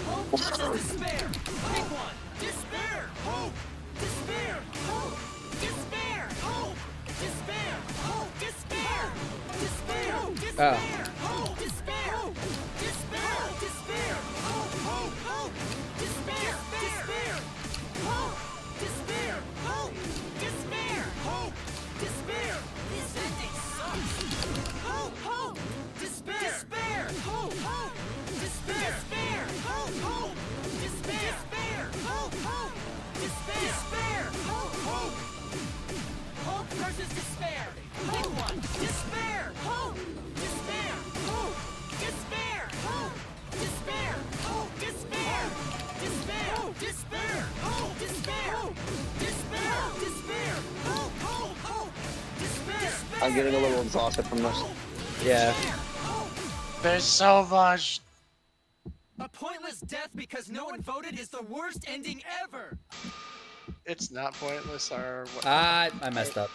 Hope versus despair. Pick one. Despair. Hope. Despair. Hope. Despair. Hope. Despair. Hope. Despair. Despair. Despair. Hope. Despair. Despair. Despair. Hope. Hope. Hope. Despair. Despair. Hope. Despair. Hope. Despair. Hope. Despair. This ending sucks. Hope. Hope. Despair. Despair. Hope. Hope. Despair. Despair. Hope. Hope. Despair. Despair. Hope. Hope. Despair. Despair. Hope. Hope. Hope versus despair. Pick one. Despair. Hope. Despair. Hope. Despair. Hope. Despair. Hope. Despair. Despair. Despair. Hope. Despair. Despair. Despair. Hope. Hope. Hope. Despair. I'm getting a little exhausted from this. Yeah. There's so much. A pointless death because no one voted is the worst ending ever. It's not pointless or what? I messed up.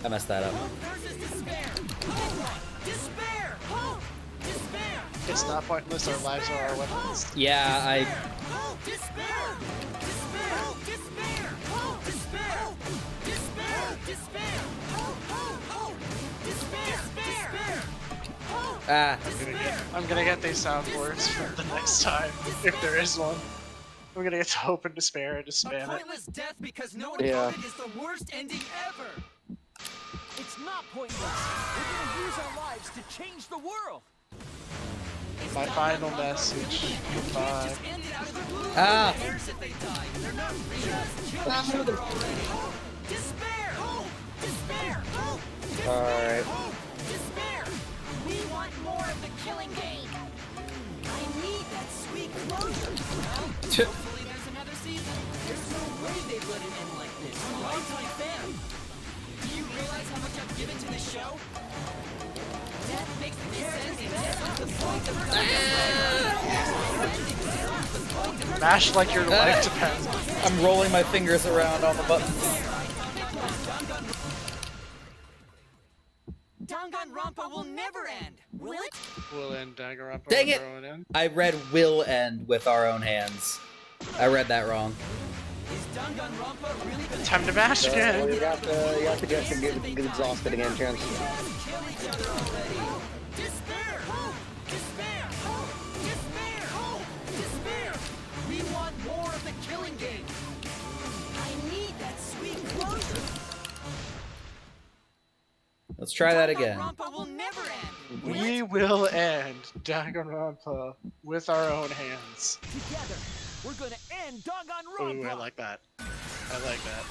I messed that up. Hope versus despair. Hope. Despair. Hope. Despair. It's not pointless. Our lives are our weapons. Yeah, I. Hope. Despair. Despair. Despair. Hope. Despair. Despair. Despair. Hope. Hope. Hope. Despair. Despair. Hope. Ah. I'm gonna get these soundboards for the next time, if there is one. I'm gonna get to hope and despair and just A spam it. pointless death because no one Yeah. voted is the worst ending ever. It's not pointless. We're gonna use our lives to change the world. My final message. Goodbye. Just end it out of the blue. Ah. Who cares if they die? They're not real. Just kill each other already. Despair. Hope. Despair. Hope. Alright. Despair! We want more of the killing game! I need that sweet closure! Well, hopefully there's another season. There's no way they'd let it end like this. Longtime fan! Do you realize how much I've given to this show? Death makes me sense, and that's not the point of Mash like your life depends on it. I'm rolling my fingers around on the buttons. Danganronpa will never end, will it? Will end Danganronpa Dang with it! our own end. I read will end with our own hands. I read that wrong. Is Danganronpa really gonna Time to mash again. You have to get exhausted again, Chance. kill each other already? Despair! Despair! Despair! Despair! We want more of the killing game! I need that sweet closure! Let's try that again. Danganronpa will never end! We will end Danganronpa with our own hands. Together, we're gonna end Danganronpa. Ooh, I like that. I like that.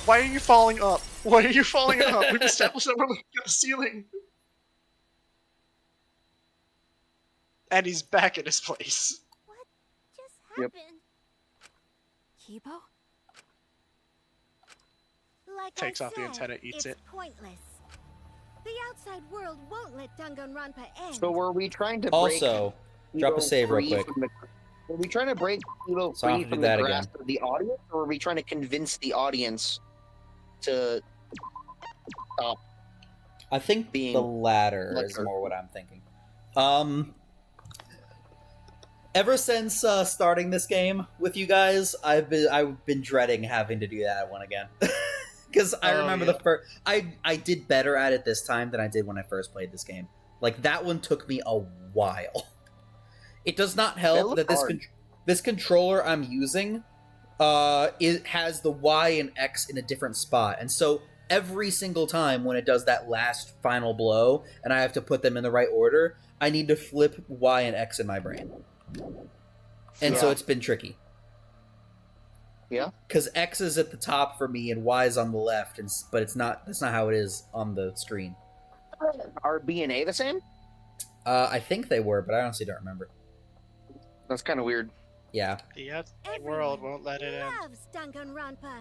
Why are you falling up? Why are you falling up? We've established that we're looking at the ceiling. And he's back in his place. Just Yep. happened. Kibo? Like Takes I off the said, antenna, eats it's it. pointless. The outside world won't let Danganronpa end. So were we trying to break Also, drop a Evo save real free quick. from the- Were we trying to break Evo So I'll have free to from do the that grasp of the audience, or were we trying to convince the audience to stop? I think Being the latter is liquor. more what I'm thinking. Ever since starting this game with you guys, I've been dreading having to do that one again. Because I Oh, remember yeah. the first, I did better at it this time than I did when I first played this game. Like that one took me a while. It does not help that this hard. this controller I'm using, it has the Y and X in a different spot, and so every single time when it does that last final blow, and I have to put them in the right order, I need to flip Y and X in my brain, and so Yeah. it's been tricky. Yeah. Because X is at the top for me and Y is on the left, but it's not. That's not how it is on the screen. Are B and A the same? I think they were, but I honestly don't remember. That's kind of weird. Yeah. The outside world won't let it end. Loves Danganronpa.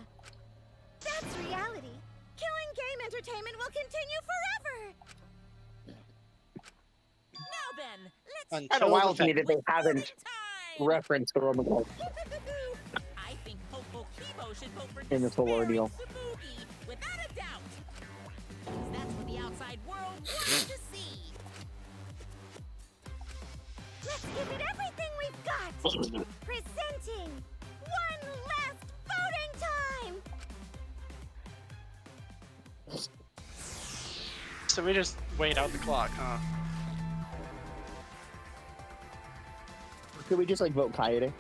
That's reality. Killing game entertainment will continue forever. Now then, let's Kind Until of wild the to me that they voting haven't time! referenced the Roman cult I think Hopeful Kibo should vote for in this whole Despair ordeal. and Tsumugi, without a doubt. 'Cause that's what the outside world wants to see. Let's give it everything we've got. Presenting one last voting time. So we just wait out the clock, huh? Could we just like vote Kaede?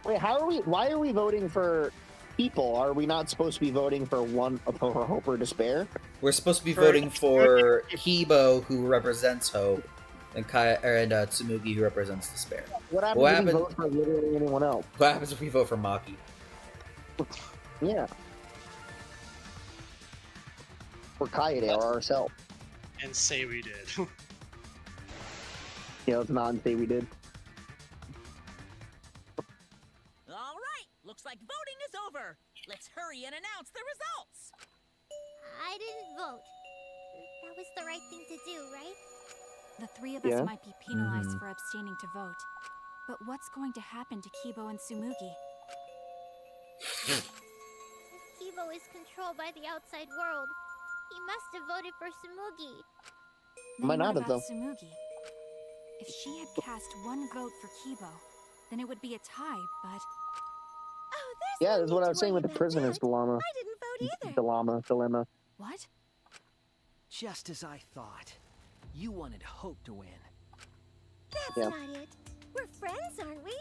Wait, how are we? Why are we voting for people? Are we not supposed to be voting for one for Hope or Despair? We're supposed to be voting for Kibo, who represents Hope, and Tsumugi, who represents Despair. What happens What if we happened- vote for literally anyone else? What happens if we vote for Maki? Yeah. For Kaede or ourselves. And say we did. Yeah, let's not say we did. All right, looks like voting is over. Let's hurry and announce the results. I didn't vote. That was the right thing to do, right? The three of Yeah. us might be penalized Mhm. for abstaining to vote. But what's going to happen to Kibo and Tsumugi? Kibo is controlled by the outside world. He must have voted for Tsumugi. Then Might not what have, though. about Tsumugi? If she had cast one vote for Kibo, then it would be a tie, but... Oh, there's Yeah, no that's what need I to was saying worry with the about prisoner's that. dilemma. I didn't vote either. Dilemma. What? Just as I thought. You wanted Hope to win. That's Yeah. not it. We're friends, aren't we?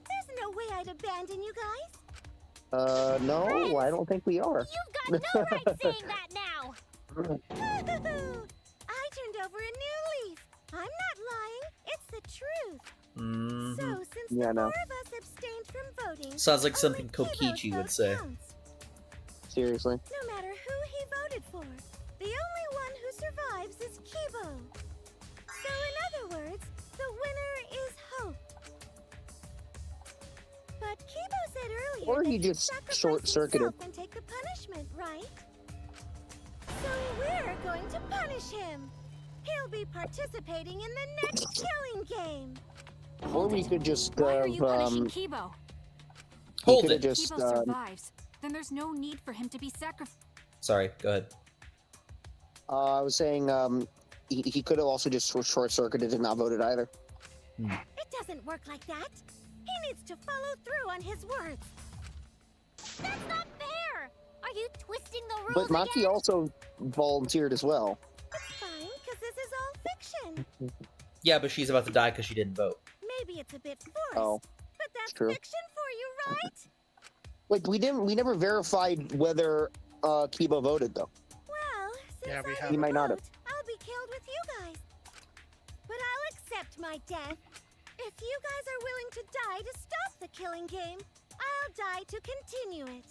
There's no way I'd abandon you guys. No, I don't think we are. You've got no right saying that now. I turned over a new leaf. I'm not lying. It's the truth. Mhm. So, since Yeah, the no. four of us abstained from voting, Sounds like only something Kibo's Kokichi would vote say. counts. Seriously. No matter who Or than he to just sacrifice short-circuited. himself and take the punishment, right? So we're going to punish him. He'll be participating in the next killing game. Or we could just Why are you punishing he Kibo? Hold could have it. just Kibo survives. Then there's no need for him to be sacrificed. Sorry, go ahead. I was saying he could have also just short-circuited and not voted either. It doesn't work like that. He needs to follow through on his words. That's not fair! Are you twisting the rules But Maki again? also volunteered as well. It's fine, because this is all fiction. Yeah, but she's about to die because she didn't vote. Maybe it's a bit forced, Oh, but that's true. fiction for you, right? Like we never verified whether Kibo voted though. Well, since Yeah, we I have. He didn't might not have. vote, I'll be killed with you guys. But I'll accept my death. If you guys are willing to die to stop the killing game, I'll die to continue it.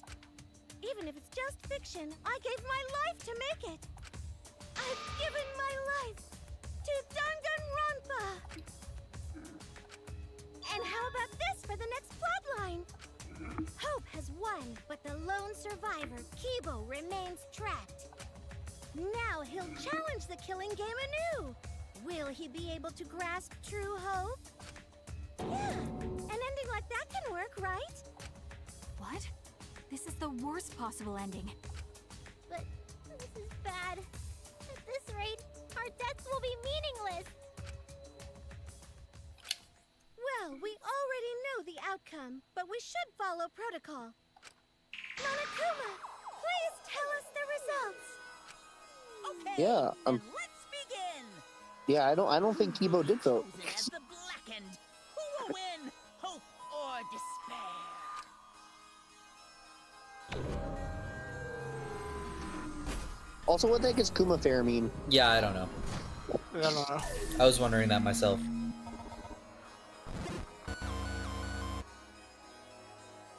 Even if it's just fiction, I gave my life to make it. I've given my life to Danganronpa. And how about this for the next plotline? Hope has won, but the lone survivor, Kibo, remains trapped. Now he'll challenge the killing game anew. Will he be able to grasp true hope? Yeah, an ending like that can work, right? What? This is the worst possible ending. But this is bad. At this rate, our deaths will be meaningless. Well, we already know the outcome, but we should follow protocol. Monokuma, please tell us the results. Okay, Yeah. then let's begin. Yeah, I don't think Kibo did vote. Chosen as the blackened. Who will win? Hope or despair? Also, what the heck is Kuma Fair mean? Yeah, I don't know. I don't know. I was wondering that myself.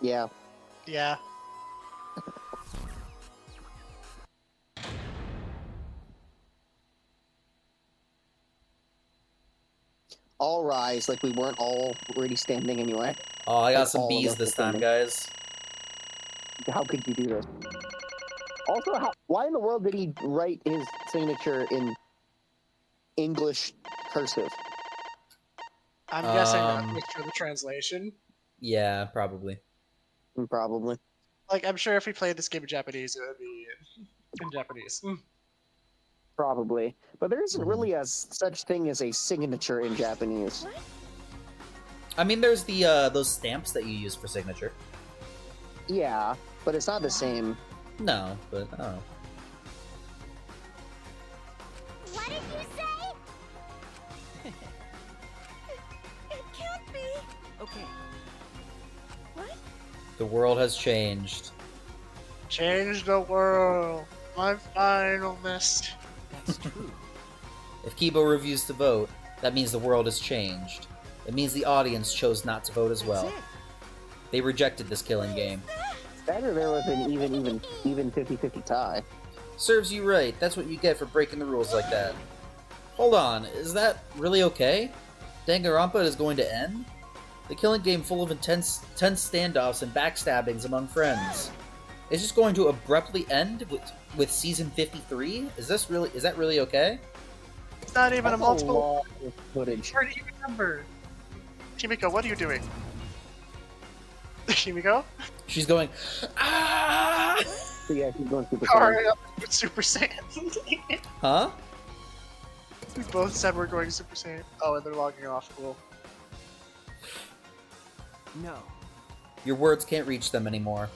Yeah. Yeah. All rise, like we weren't all already standing anyway. Oh, I got Like, some all of bees us this were time, standing. guys. How could you do this? Also, why in the world did he write his signature in English cursive? I'm guessing that Um, was for the translation. Yeah, probably. Probably. Like, I'm sure if we played this game in Japanese, it would be in Japanese. Probably. But there isn't really a such thing as a signature in Japanese. I mean, there's the those stamps that you use for signature. Yeah, but it's not the same. No, but I don't know. What did you say? It can't be. Okay. What? The world has changed. Change the world. My final message. That's true. If Kibo refused to vote, that means the world has changed. It means the audience chose not to vote as well. They rejected this killing game. Better there was an even 50-50 tie. Serves you right. That's what you get for breaking the rules like that. Hold on, is that really okay? Danganronpa is going to end? The killing game full of intense standoffs and backstabbings among friends. It's just going to abruptly end with season 53? Is that really okay? It's not even That's a multiple. lot of footage. Where do you remember? Kimiko, what are you doing? Kimiko? She's going, ah! So yeah, she's going Super Power Saiyan. up with Super Saiyan. Huh? We both said we're going Super Saiyan. Oh, and they're logging off. Cool. No. Your words can't reach them anymore.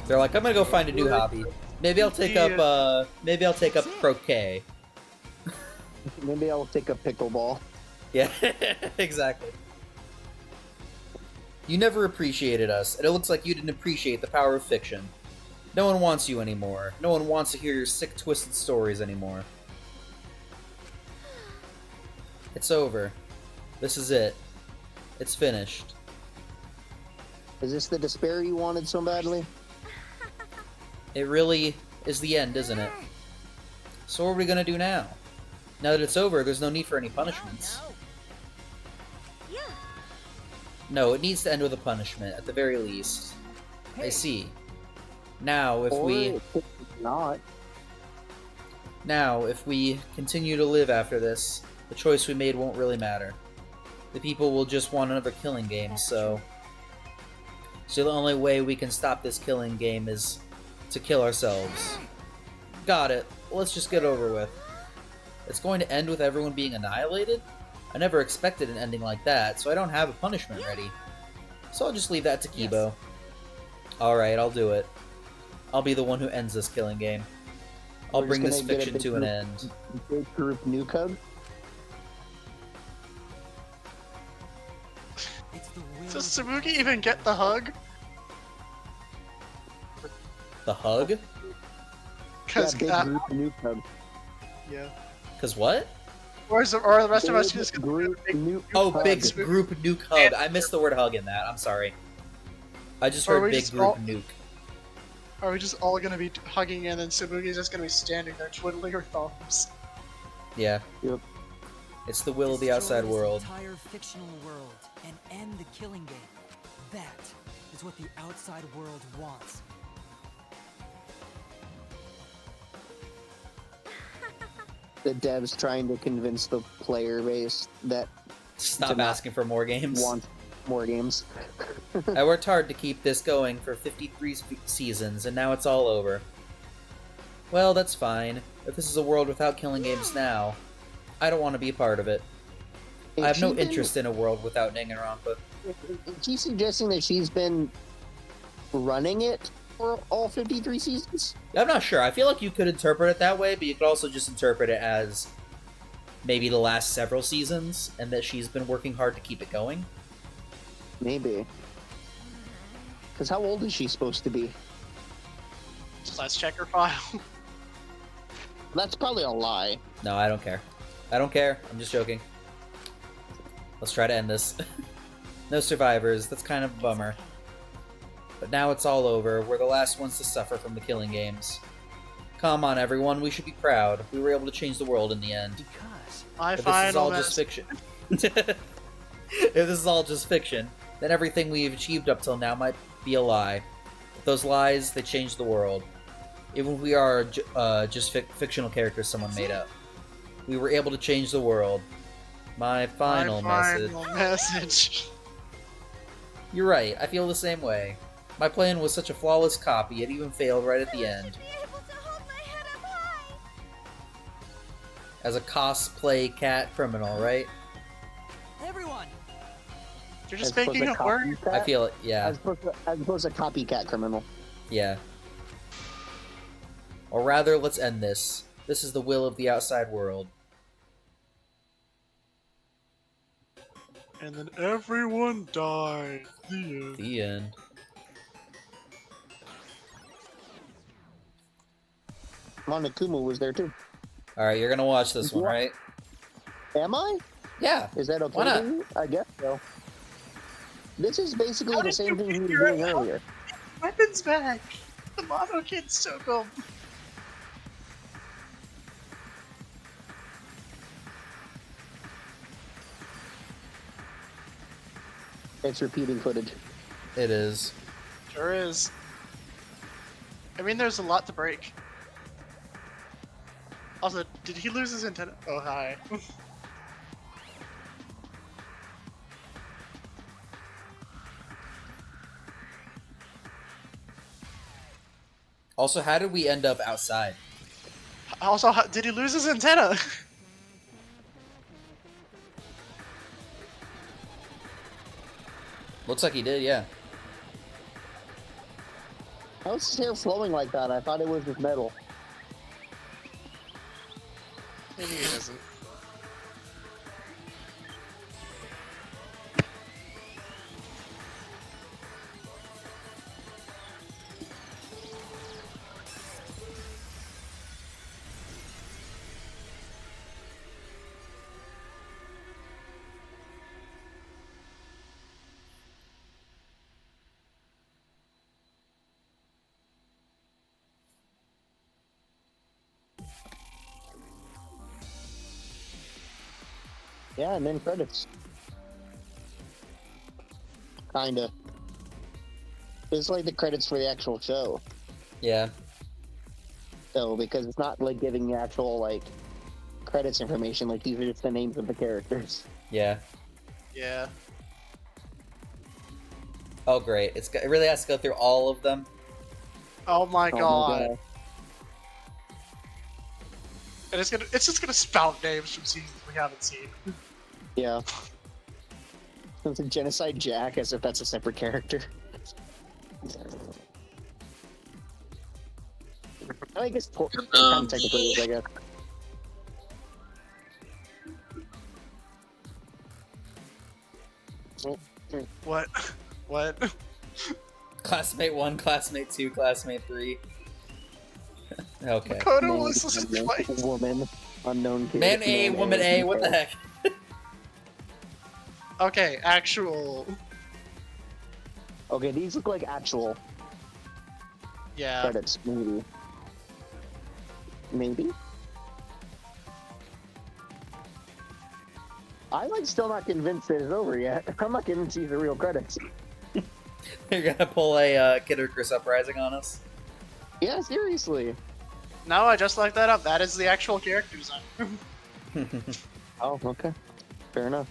They're like, I'm gonna go find a new hobby. Maybe I'll take up croquet. Maybe I'll take a pickleball. Yeah, exactly. You never appreciated us, and it looks like you didn't appreciate the power of fiction. No one wants you anymore. No one wants to hear your sick, twisted stories anymore. It's over. This is it. It's finished. Is this the despair you wanted so badly? It really is the end, isn't it? So what are we gonna do now? Now that it's over, there's no need for any punishments. No, it needs to end with a punishment, at the very least. I see. Now, if Or we... it's not. Now, if we continue to live after this, the choice we made won't really matter. The people will just want another killing game, so the only way we can stop this killing game is to kill ourselves. Got it. Let's just get over with. It's going to end with everyone being annihilated? I never expected an ending like that, so I don't have a punishment ready. So I'll just leave that to Kibo. Alright, I'll do it. I'll be the one who ends this killing game. I'll We're bring just this gonna get a fiction big to an group- end. Big group new code. Does Sabuki even get the hug? The hug? Because big group new code. yeah. Cause what? Or the rest of us just gonna Oh, big group nuke hug. I missed the word hug in that. I'm sorry. I just Are heard we big just group all- nuke. Are we just all gonna be hugging and then Sabuki's just gonna be standing there twiddling her thumbs? Yeah. Yep. It's the will of the outside Destroy this world. entire fictional world and end the killing game. That is what the outside world wants. The devs trying to convince the player base that Stop to not asking for more games. want more games. I worked hard to keep this going for 53 seasons, and now it's all over. Well, that's fine. If this is a world without killing games now, I don't want to be a part of it. I have no interest in a world without Danganronpa. Is she suggesting that she's been running it for all 53 seasons? I'm not sure. I feel like you could interpret it that way, but you could also just interpret it as maybe the last several seasons, and that she's been working hard to keep it going. Maybe. Because how old is she supposed to be? Let's check her file. That's probably a lie. No, I don't care. I don't care. I'm just joking. Let's try to end this. No survivors. That's kind of a bummer. But now it's all over. We're the last ones to suffer from the killing games. Come on, everyone. We should be proud. We were able to change the world in the end. Because If this is all just fiction. If this is all just fiction, then everything we've achieved up till now might be a lie. But those lies, they change the world. Even if we are just fictional characters someone made up. We were able to change the world. My final message. You're right, I feel the same way. My plan was such a flawless copy, it even failed right at the end. As a cosplay cat criminal, right? Everyone! You're just As opposed making to a word? copycat? I feel it, yeah. As opposed to copycat criminal. Yeah. Or rather, let's end this. This is the will of the outside world. And then everyone died. The end. The end. Monokuma was there too. Alright, you're gonna watch this one, right? Am I? Yeah. Is that okay? Why not? with you? I guess so. This is basically How the did same you thing he was figure doing it out? earlier. Weapons back! The Mono kids took them. It's repeating footage. It is. Sure is. I mean, there's a lot to break. Also, did he lose his antenna? Oh, hi. Also, how did we end up outside? Also, did he lose his antenna? Looks like he did, yeah. How's his hair flowing like that? I thought it was just metal. Maybe he doesn't. Yeah, and then credits. Kinda. It's like the credits for the actual show. Yeah. So, because it's not like giving the actual, like, credits information, like, these are just the names of the characters. Yeah. Yeah. Oh, great. It really has to go through all of them. Oh my Oh my god. God. And it's just gonna spout names from seasons we haven't seen. Yeah. It's a Genocide Jack, as if that's a separate character. I guess kind of technically is, I guess. What? What? Classmate 1, Classmate 2, Classmate 3. Okay. Makoto was listening twice. Woman, unknown kid. Man A, woman A, what the heck? Okay, actual. Okay, these look like actual Yeah. credits, maybe. Maybe? I'm like still not convinced that it's over yet. I'm not convinced these are real credits. You're gonna pull a Kid Icarus Uprising on us? Yeah, seriously. No, I just looked that up. That is the actual character design. Oh, okay. Fair enough.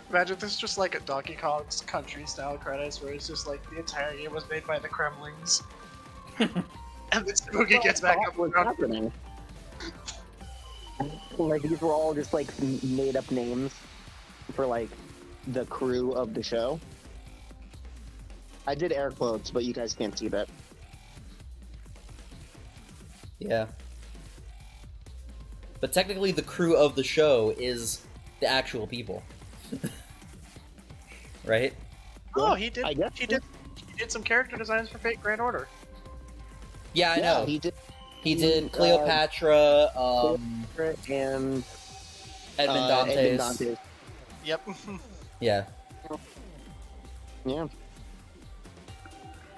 Imagine this is just like a Donkey Kong's country style credits where it's just like the entire game was made by the Kremlings. And then Spooky gets back up. What's happening? Like, these were all just like made up names for like the crew of the show. I did air quotes, but you guys can't see that. Yeah. But technically the crew of the show is the actual people. Right? Oh, he did. I guess. He did some character designs for Fate Grand Order. Yeah, I know. He did. He did Cleopatra, and Edmond Dantes. Yep. Yeah. Yeah.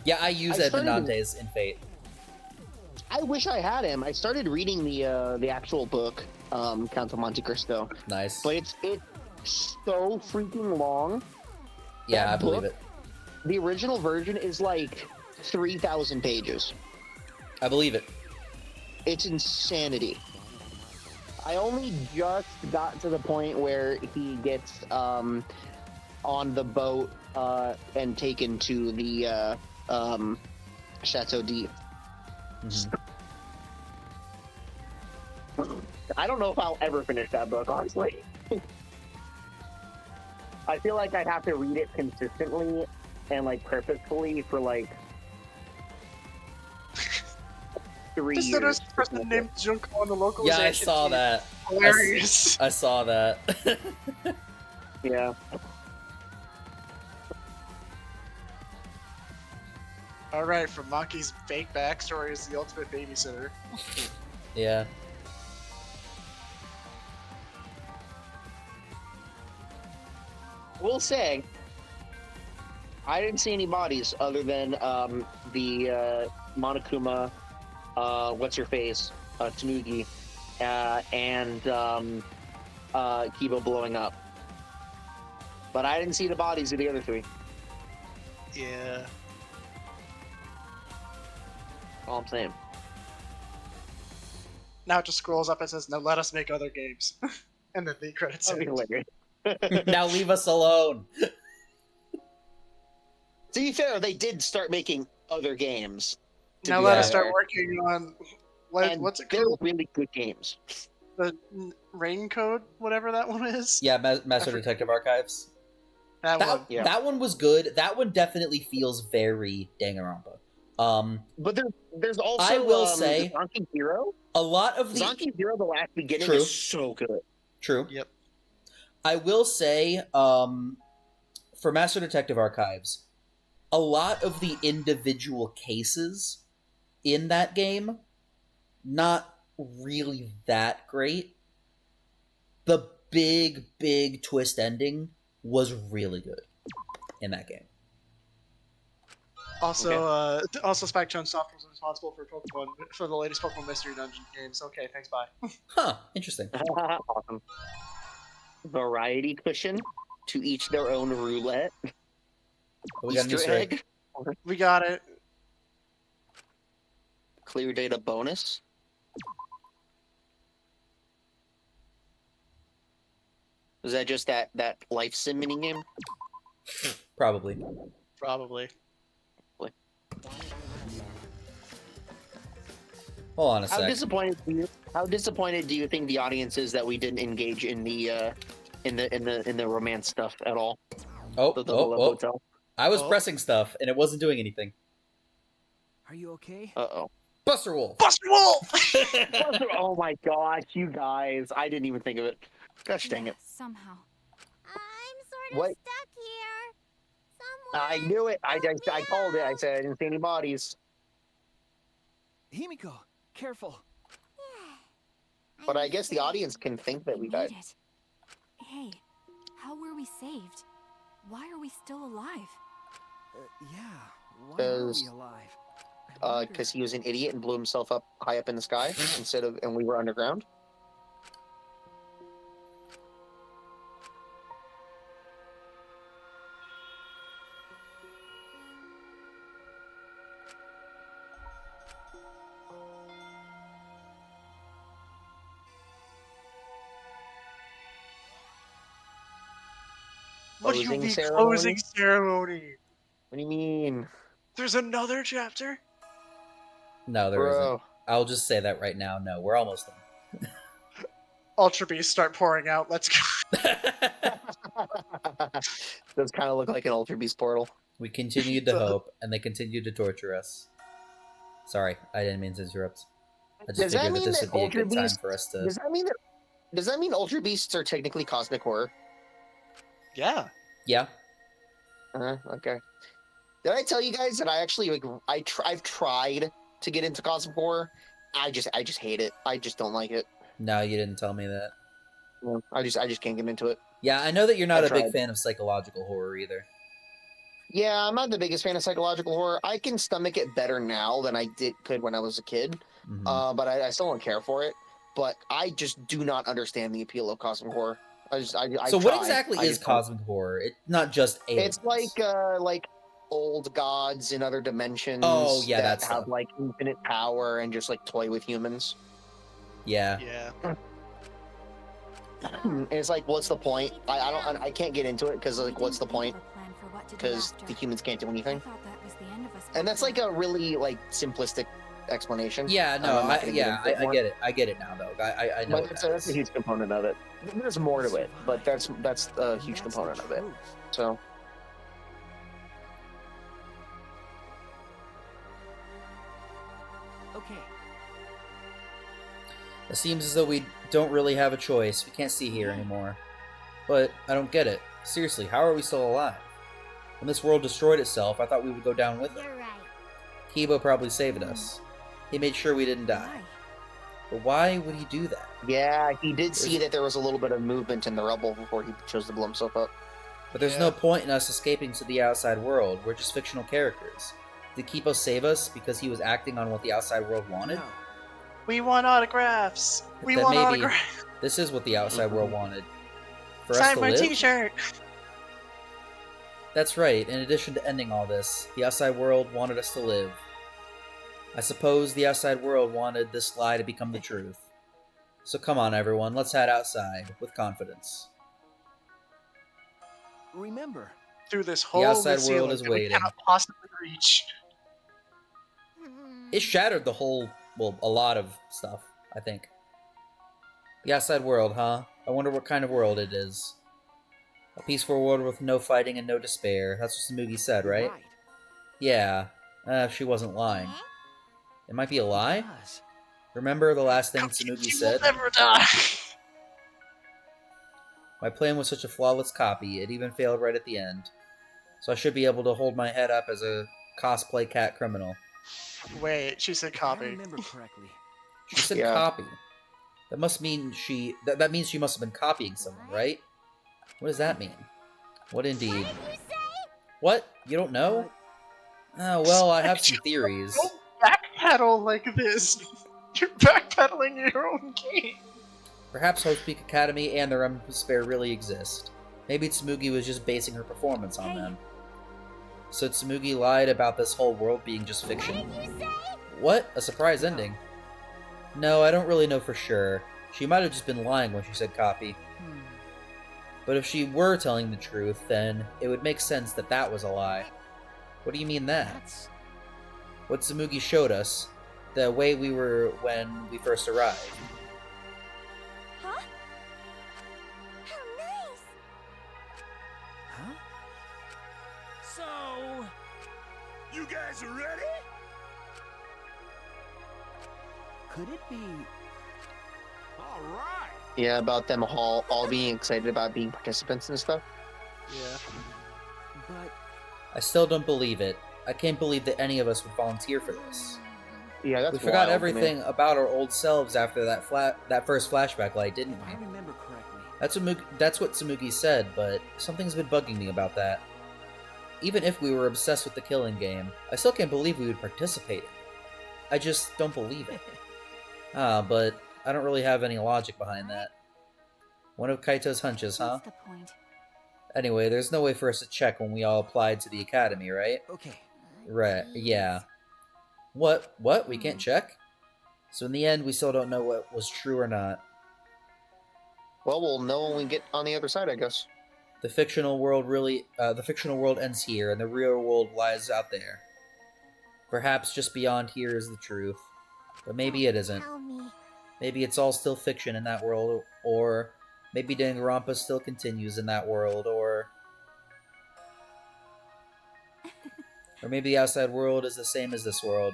Yeah, I use Edmond Dantes in Fate. I wish I had him. I started reading the actual book, Count of Monte Cristo. Nice. But it's so freaking long. Yeah, That I believe book, it. The original version is like 3,000 pages. I believe it. It's insanity. I only just got to the point where he gets on the boat and taken to the Chateau d'If. I don't know if I'll ever finish that book, honestly. I feel like I'd have to read it consistently and like purposefully for like 3 Just years. there's a person named Junko on the localization. Yeah, I saw team. that. Hilarious. I saw that. Yeah. Alright, from Maki's fake backstory is the ultimate babysitter. Yeah. We'll say, I didn't see any bodies other than the Monokuma, what's her face, Tanugi, and Kibo blowing up. But I didn't see the bodies of the other 3. Yeah. All I'm saying. Now it just scrolls up and says, "Now let us make other games," and then the credits. That'd be hilarious. Now leave us alone. To be fair, they did start making other games. Now let us start working on what's it they're called? really good games. The Rain Code, whatever that one is. Yeah, Master Detective Archives. That one. Yeah. That one was good. That one definitely feels very Danganronpa. But there's also I will say Zonky Hero. a lot of the Zonky Hero, the last beginning True. is so good. True. Yep. I will say, for Master Detective Archives, a lot of the individual cases in that game, not really that great. The big twist ending was really good in that game. Also, also Spike Chunsoft was responsible for the latest Pokemon Mystery Dungeon games. Okay, thanks, bye. Huh, interesting. Awesome. Variety cushion, to each their own roulette. We got an Easter egg. We got it. Clear data bonus. Is that just that life sim mini game? Probably. Probably. Hold on a How sec. disappointed do you think the audience is that we didn't engage in the romance stuff at all? Oh, The oh, love oh. hotel? I was pressing stuff and it wasn't doing anything. Are you okay? Uh-oh. Buster Wolf! Buster Wolf! Oh my gosh, you guys. I didn't even think of it. Gosh dang it. Somehow. I'm sort of What? stuck here. I knew it. I called it. I said I didn't see any bodies. Himiko, careful. But I guess the audience can think that we died. Hey, how were we saved? Why are we still alive? Yeah, why are we 'Cause- alive? Because he was an idiot and blew himself up high up in the sky and we were underground. What do you Closing mean ceremony? closing ceremony? What do you mean? There's another chapter? No, there Bro. not. I'll just say that right now. No, we're almost done. Ultra Beasts start pouring out. Let's go. Does kind of look like an Ultra Beast portal. We continued to hope, and they continued to torture us. Sorry, I didn't mean to interrupt. I just Does that figured that mean this that would be a Ultra good time Beasts? for us to... Does that mean Ultra Beasts are technically cosmic horror? Yeah. Yeah. Okay. Did I tell you guys that I actually I've tried to get into cosmic horror? I just hate it. I just don't like it. No, you didn't tell me that. No, I just can't get into it. Yeah, I know that you're not I a big tried. fan of psychological horror either. Yeah, I'm not the biggest fan of psychological horror. I can stomach it better now than I could when I was a kid. Mhm. But I still don't care for it. But I just do not understand the appeal of cosmic horror. So what exactly is cosmic horror? It's not just aliens. It's like old gods in other dimensions. Oh, yeah, that that have stuff. like infinite power and just like toy with humans. Yeah. Yeah. And it's like, what's the point? I can't get into it because like, what's the point? Because the humans can't do anything. And that's like a really like simplistic explanation. Yeah, no, I'm not gonna get into it I more. get it. I get it now, though. I know. But that's a huge component of it. There's more to it, but that's a huge component of it. So. Okay. It seems as though we don't really have a choice. We can't see here anymore. But I don't get it. Seriously, how are we still alive? When this world destroyed itself, I thought we would go down with it. You're right. Kibo probably saved us. He made sure we didn't die. But why would he do that? Yeah, he did see that there was a little bit of movement in the rubble before he chose to blow himself up. But there's no point in us escaping to the outside world. We're just fictional characters. Did Kibo save us because he was acting on what the outside world wanted? We want autographs. We Then want maybe autographs. this is what the outside world wanted. For us Sign to my live? T-shirt. That's right. In addition to ending all this, the outside world wanted us to live. I suppose the outside world wanted this lie to become the truth. So come on, everyone, let's head outside with confidence. Remember, Through this whole outside world ceiling is that we waiting. cannot possibly reach. It shattered the whole, well, a lot of stuff, I think. The outside world, huh? I wonder what kind of world it is. A peaceful world with no fighting and no despair. That's what Samugi said, right? Yeah. She wasn't lying. It might be a lie? Remember the last thing Samugi said? Never die. My plan was such a flawless copy, it even failed right at the end. So I should be able to hold my head up as a cosplay cat criminal. Wait, she said if I copy. remember correctly. She said Yeah. copy. That must mean that means she must have been copying someone, right? What does that mean? What indeed? What? You don't know? Oh, well, I have some theories. Don't backpedal like this. You're backpedaling your own game. Perhaps Hope's Peak Academy and the Remnant of Despair really exist. Maybe Tsumugi was just basing her performance on them. So Tsumugi lied about this whole world being just fiction. What did you say? What? A surprise ending? No, I don't really know for sure. She might have just been lying when she said copy. But if she were telling the truth, then it would make sense that that was a lie. What do you mean that? What Tsumugi showed us, the way we were when we first arrived. Huh? How nice! Huh? So, you guys are ready? Could it be? All right. Yeah, about them all being excited about being participants and stuff. Yeah. But I still don't believe it. I can't believe that any of us would volunteer for this. Yeah, that's We forgot wild, everything man. about our old selves after that first flashback light, didn't if I we? remember correctly, That's what Tsumugi said, but something's been bugging me about that. Even if we were obsessed with the killing game, I still can't believe we would participate in it. I just don't believe it. But I don't really have any logic behind that. One of Kaito's hunches, huh? What's the point? Anyway, there's no way for us to check when we all applied to the academy, right? okay. Right, yeah. What? We can't check? So in the end, we still don't know what was true or not. Well, we'll know when we get on the other side, I guess. The fictional world ends here, and the real world lies out there. Perhaps just beyond here is the truth. But maybe it isn't. Tell me. Maybe it's all still fiction in that world, or maybe Danganronpa still continues in that world, or maybe the outside world is the same as this world.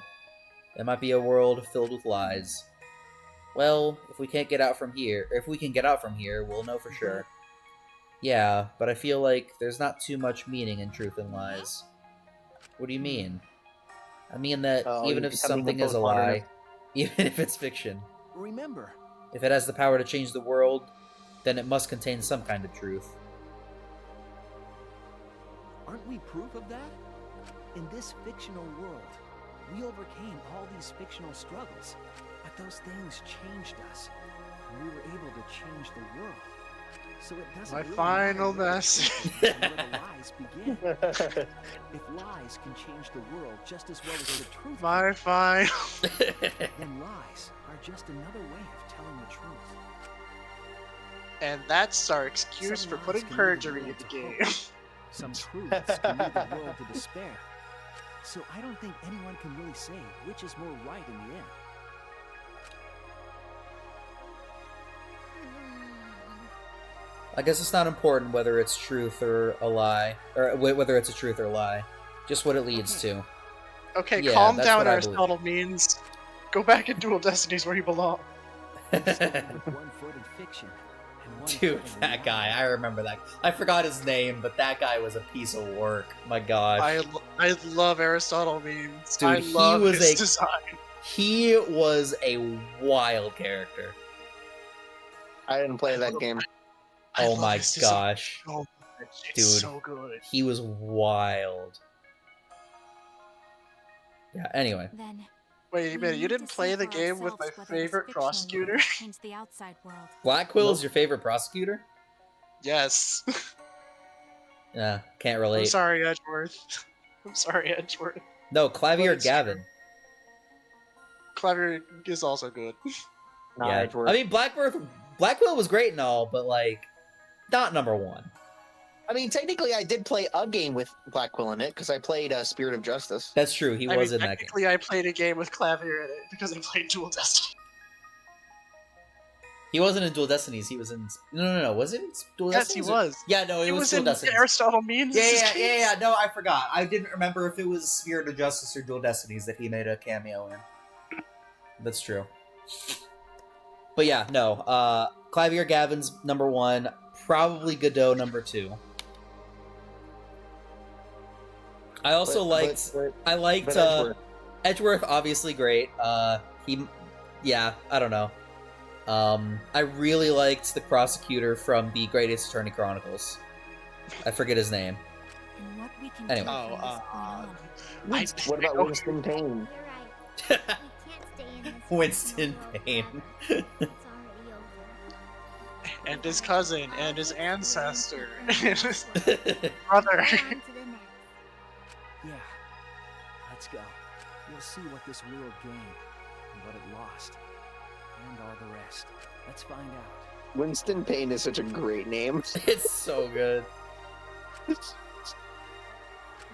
It might be a world filled with lies. Well, if we can get out from here, we'll know for sure. Yeah, but I feel like there's not too much meaning in truth and lies. What do you mean? I mean that even you're if becoming something a is a postmodernist. lie, even if it's fiction, Remember, if it has the power to change the world, then it must contain some kind of truth. aren't we proof of that? In this fictional world, we overcame all these fictional struggles, but those things changed us. We were able to change the world. So it doesn't My really final matter where the message. truth is and where the lies begin. If lies can change the world just as well as the truth, My final. then lies are just another way of telling the truth. And that's our excuse Some for lies putting can lead perjury the in world the to game. hope. Some truths can lead the world to despair. So I don't think anyone can really say which is more right in the end. I guess it's not important whether it's truth or a lie, or whether it's a truth or a lie. Just what it leads to. Okay, Yeah, calm that's down, what I believe. Aristotle means. Go back in Dual Destinies where you belong. One foot in fiction and one Dude, foot in that guy, reality. I remember that. I forgot his name, but that guy was a piece of work. My gosh. I love Aristotle memes. Dude, I he love was his a- design. He was a wild character. I didn't play that game. I Oh love my his design gosh. so much. It's Dude. so good. He was wild. Yeah, anyway. Then Wait a we minute, you need didn't to play see the for game with my ourselves whether this favorite fictional world prosecutor? changed the outside world. Blackquill is your favorite prosecutor? Yes. Yeah, can't I'm relate. sorry, Edgeworth. I'm sorry, Edgeworth. No, But Clavier it's Gavin. Clavier is also good. Nah, Yeah. Edgeworth. I mean, Blackquill was great and all, but, like, not number one. I mean, technically, I did play a game with Blackquill in it because I played Spirit of Justice. That's true, he I was mean, in that game. technically, I played a game with Clavier in it because I played Dual Destiny. He wasn't in Dual Destinies, he was in... No. Was it in Dual Yes, Destinies? he was. Yeah, no, it He was was Dual in Destinies. Aristotle memes. Yeah, no, I forgot. I didn't remember if it was Spirit of Justice or Dual Destinies that he made a cameo in. That's true. But yeah, no, Clavier Gavin's number one, probably Godot number two. I also liked Edgeworth. Edgeworth, obviously great. I don't know. I really liked the prosecutor from the Greatest Attorney Chronicles. I forget his name. and what we can Anyway. do from this point on. What about Winston Payne? You're right. We can't stay in this Winston no Payne. longer. It's already over. And his cousin, and his ancestor, and his Go brother. on to the next. Yeah. Let's go. You'll see what this world gained, and what it lost, and all the rest. Let's find out. Winston Payne is such a great name. It's so good.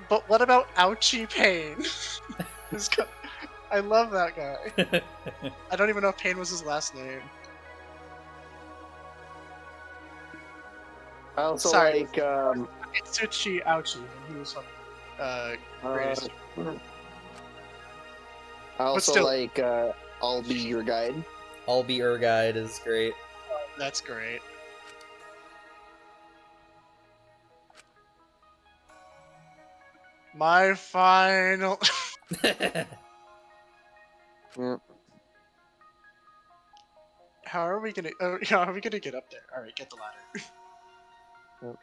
But what about Ouchie Payne? I love that guy. I don't even know if Payne was his last name. I also Sorry. like Itsuchi Ouchie, and he was from Greatest. I also still- like I'll Be Your Guide. I'll Be Your Guide is great. That's great. My final. Yeah. How are we gonna? How are we gonna get up there? All right, get the ladder. Yep.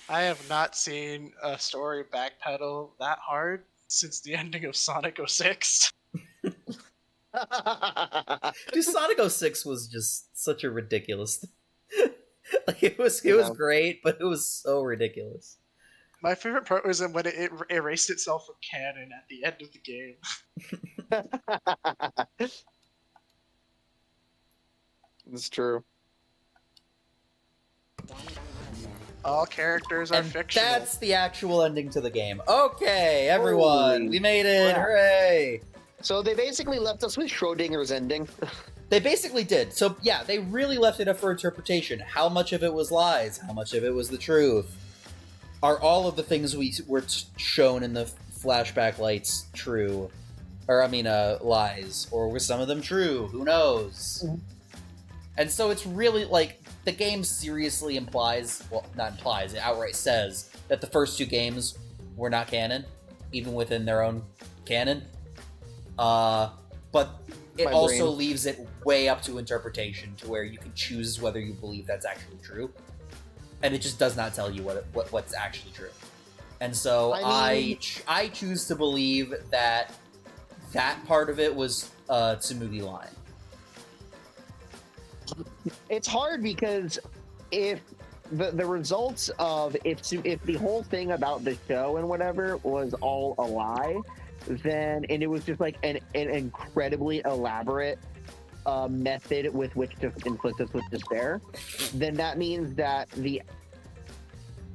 I have not seen a story backpedal that hard since the ending of Sonic 06. Dude, Sonic 06 was just such a ridiculous thing. Like it was great, but it was so ridiculous. My favorite part was when it erased itself from canon at the end of the game. It's true. All characters are And fictional. that's the actual ending to the game. Okay, everyone, Holy we made it! crap. Hooray! So they basically left us with Schrodinger's ending. They basically did. So yeah, they really left it up for interpretation. How much of it was lies? How much of it was the truth? Are all of the things we were shown in the flashback lights true? Or I mean, lies? Or were some of them true? Who knows? And so it's really like the game seriously implies, well, not implies, it outright says that the first two games were not canon, even within their own canon. But it My also brain. leaves it way up to interpretation, to where you can choose whether you believe that's actually true, and it just does not tell you what's actually true. And so I I choose to believe that that part of it was Tsumugi lying. It's hard because if the results of if the whole thing about the show and whatever was all a lie, then and it was just like an incredibly elaborate method with which to inflict us with despair, then that means that the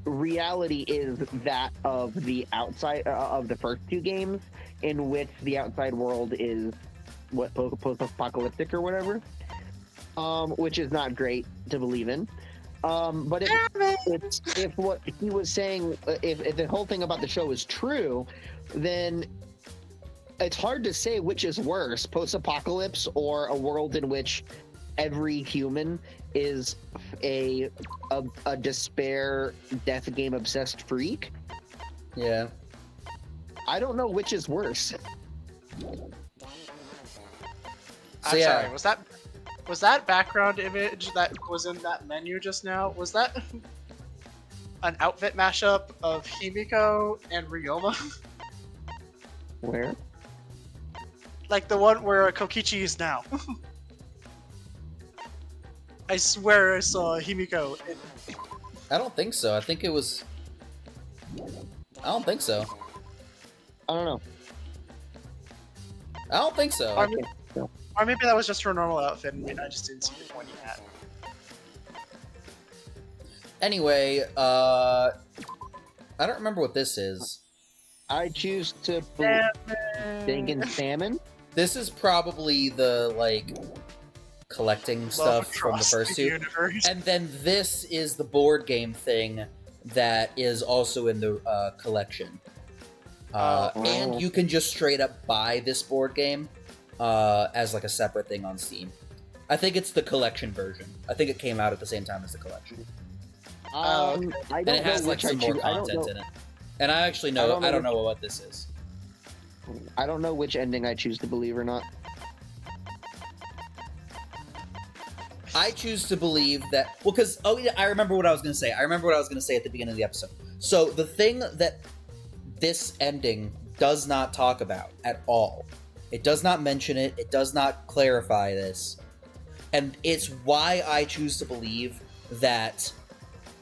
reality is that of the outside of the first two games, in which the outside world is what post-apocalyptic or whatever, which is not great to believe in. But if what he was saying, if the whole thing about the show is true, then it's hard to say which is worse, post-apocalypse or a world in which every human is a despair, death game obsessed freak. Yeah. I don't know which is worse. I'm yeah. sorry. Was that background image that was in that menu just now? Was that an outfit mashup of Himiko and Ryoma? Where? Like the one where Kokichi is now. I swear I saw Himiko. I don't think so. I think it was. I don't think so. I don't know. I don't think so. Or maybe that was just her normal outfit and I just didn't see the pointy hat. Anyway, I don't remember what this is. I choose to believe Dangan Salmon. This is probably the, like, collecting stuff from the first two. Universe. And then this is the board game thing that is also in the collection. And you can just straight up buy this board game as like a separate thing on Steam. I think it's the collection version. I think it came out at the same time as the collection. I And don't it has know like which I some more choose. I don't content know. in it. And I actually know, I don't know which- what this is. I don't know which ending I choose to believe or not. I choose to believe that... Well, because... Oh, yeah, I remember what I was going to say. I remember what I was going to say at the beginning of the episode. So, the thing that this ending does not talk about at all, it does not mention it, it does not clarify this, and it's why I choose to believe that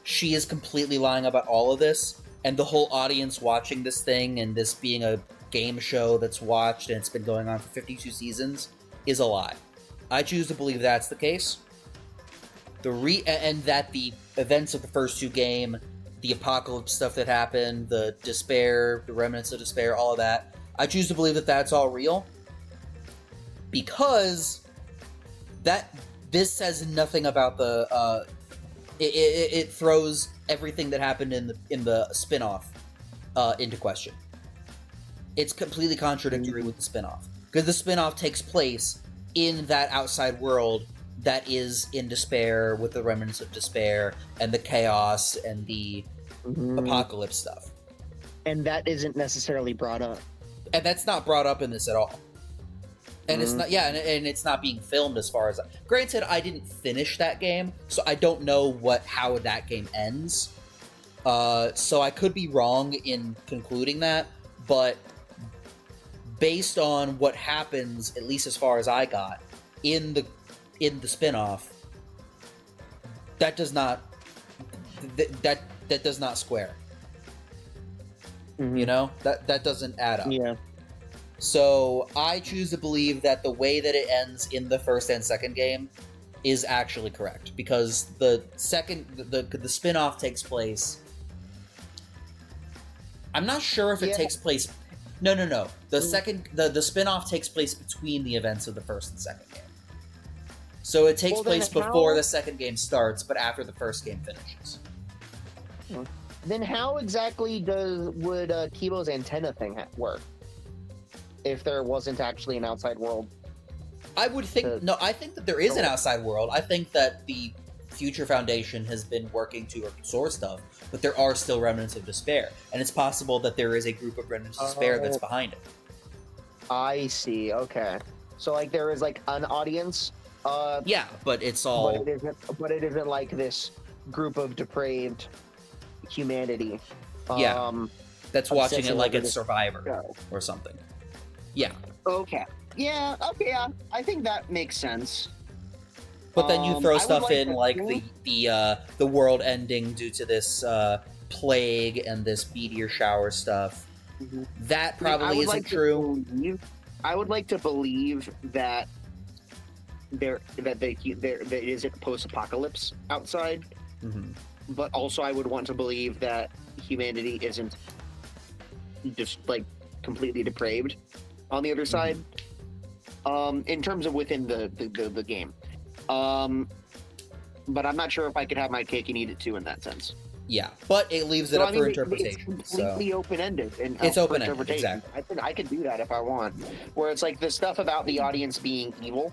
she is completely lying about all of this, and the whole audience watching this thing, and this being a game show that's watched, and it's been going on for 52 seasons, is a lie. I choose to believe that's the case. And that the events of the first two game, the apocalypse stuff that happened, the despair, the remnants of despair, all of that, I choose to believe that that's all real. Because this says nothing about the it throws everything that happened in the spin-off into question. It's completely contradictory with the spin-off, because the spin-off takes place in that outside world that is in despair, with the remnants of despair and the chaos and the apocalypse stuff. And that isn't necessarily brought up. And that's not brought up in this at all. And it's not, and it's not being filmed as far as... Granted, I didn't finish that game, so I don't know how that game ends. So I could be wrong in concluding that, but based on what happens, at least as far as I got, in the spin-off, that does not... That does not square. You know? That doesn't add up. Yeah. So I choose to believe that the way that it ends in the first and second game is actually correct, because the spin-off takes place... I'm not sure if it takes place... No. The spin-off takes place between the events of the first and second game. So it takes place before the second game starts, but after the first game finishes. Then how exactly would Kibo's antenna thing work? If there wasn't actually an outside world? I would think... No, I think that there is an outside world. I think that the Future Foundation has been working to restore stuff, but there are still remnants of despair. And it's possible that there is a group of remnants of despair that's behind it. I see, okay. So, like, there is, like, an audience? Yeah, but it's all... But it isn't like this group of depraved humanity. That's watching it like it's Survivor or something. Yeah. Okay. Yeah, I think that makes sense. But then you throw stuff in like the world ending due to this plague and this meteor shower stuff. That probably isn't true. I would like to believe that there isn't post-apocalypse outside. But also I would want to believe that humanity isn't just like completely depraved on the other side, in terms of within the game. But I'm not sure if I could have my cake and eat it too in that sense. Yeah, but it leaves it up for interpretation. It's completely open-ended. It's open-ended, exactly. I could do that if I want. Where it's like the stuff about the audience being evil,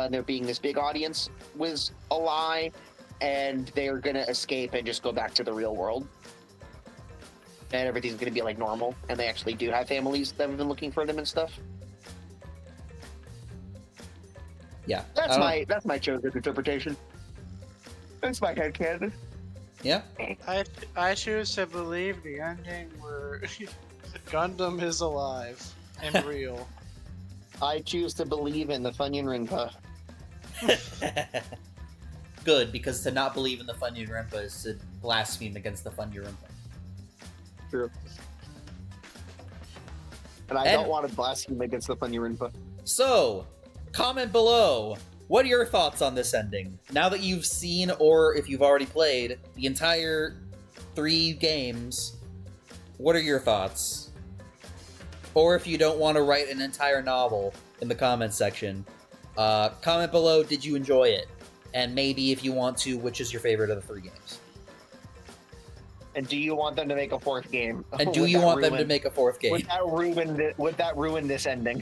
there being this big audience, was a lie, and they're gonna escape and just go back to the real world. And everything's gonna be like normal, and they actually do have families that have been looking for them and stuff. Yeah, that's my chosen interpretation. That's my headcanon. Yeah. I choose to believe the ending where Gundam is alive and real. I choose to believe in the Funyun Rinpa. Good, because to not believe in the Funyun Rinpa is to blaspheme against the Funyun Rinpa. True. And I don't want to blaspheme against the Funyun Rinpa. So, comment below. What are your thoughts on this ending? Now that you've seen, or if you've already played, the entire 3 games, what are your thoughts? Or if you don't want to write an entire novel in the comments section, comment below, did you enjoy it? And maybe if you want to, which is your favorite of the 3 games? And do you want them to make a 4th game? And do you want them to make a 4th game? Would that ruin this ending?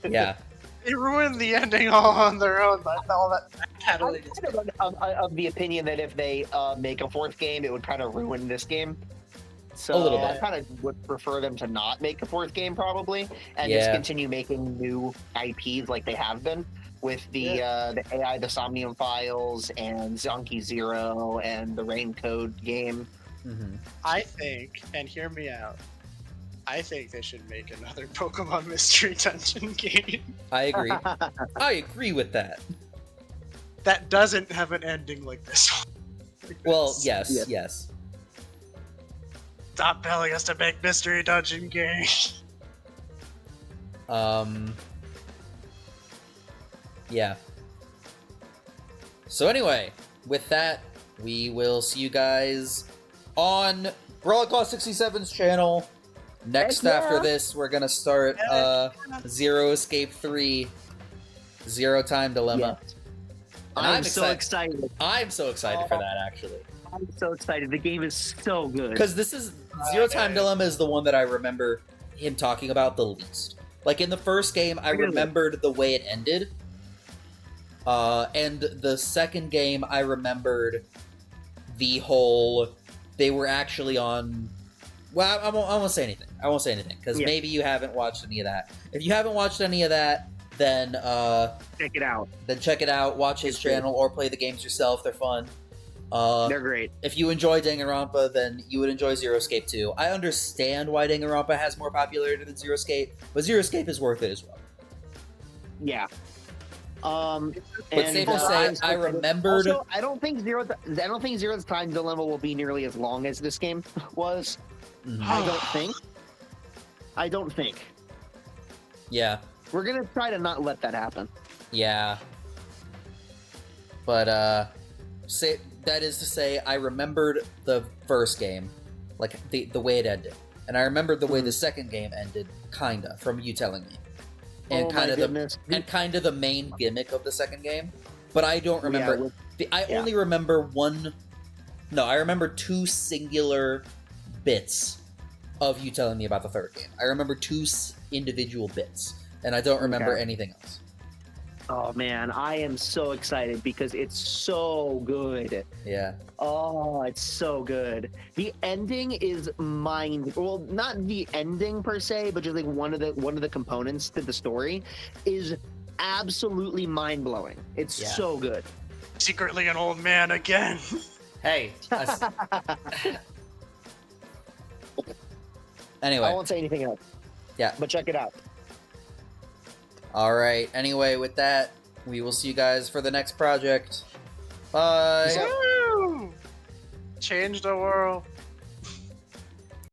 Yeah. They ruined the ending all on their own. All that catalytic. I'm kind of the opinion that if they make a 4th game, it would kind of ruin this game. So A little I bit. kind of would prefer them to not make a fourth game probably, and Yeah. just continue making new IPs like they have been with the AI, the Somnium Files, and Zonky Zero, and the Raincode game. Mm-hmm. I think, and hear me out, I think they should make another Pokemon Mystery Dungeon game. I agree. I agree with that. That doesn't have an ending like this one. Well, yes. Stop telling us to make Mystery Dungeon game. Yeah. So anyway, with that, we will see you guys on Brawler Claw 67's channel. Next after this, we're gonna start Zero Escape 3, Zero Time Dilemma. Yes. And I'm so excited. I'm so excited for that, actually. I'm so excited. The game is so good. Because this is Zero Time Dilemma is the one that I remember him talking about the least. Like in the first game, I remembered the way it ended. And the second game, I remembered the whole they were actually on. Well, I won't say anything. I won't say anything because maybe you haven't watched any of that. If you haven't watched any of that, then check it out. Then check it out. Watch his channel or play the games yourself. They're fun. They're great. If you enjoy Danganronpa, then you would enjoy Zero Escape too. I understand why Danganronpa has more popularity than Zero Escape, but Zero Escape is worth it as well. Yeah. But safe to say, I remembered. Also, I don't think Zero Time Dilemma will be nearly as long as this game was. Mhm. I don't think. Yeah. We're gonna try to not let that happen. Yeah. But that is to say, I remembered the first game, like the way it ended, and I remembered the way the second game ended, kinda from you telling me, and kind of the main gimmick of the second game. But I don't remember. I only remember one. No, I remember two singular bits of you telling me about the third game. I remember two individual bits, and I don't remember anything else. Oh man, I am so excited because it's so good. Yeah. Oh, it's so good. The ending is well, not the ending per se, but just like one of the components to the story is absolutely mind-blowing. It's so good. Secretly an old man again. Hey. Anyway. I won't say anything else. Yeah. But check it out. Alright, anyway, with that, we will see you guys for the next project. Bye! Woo! Change the world.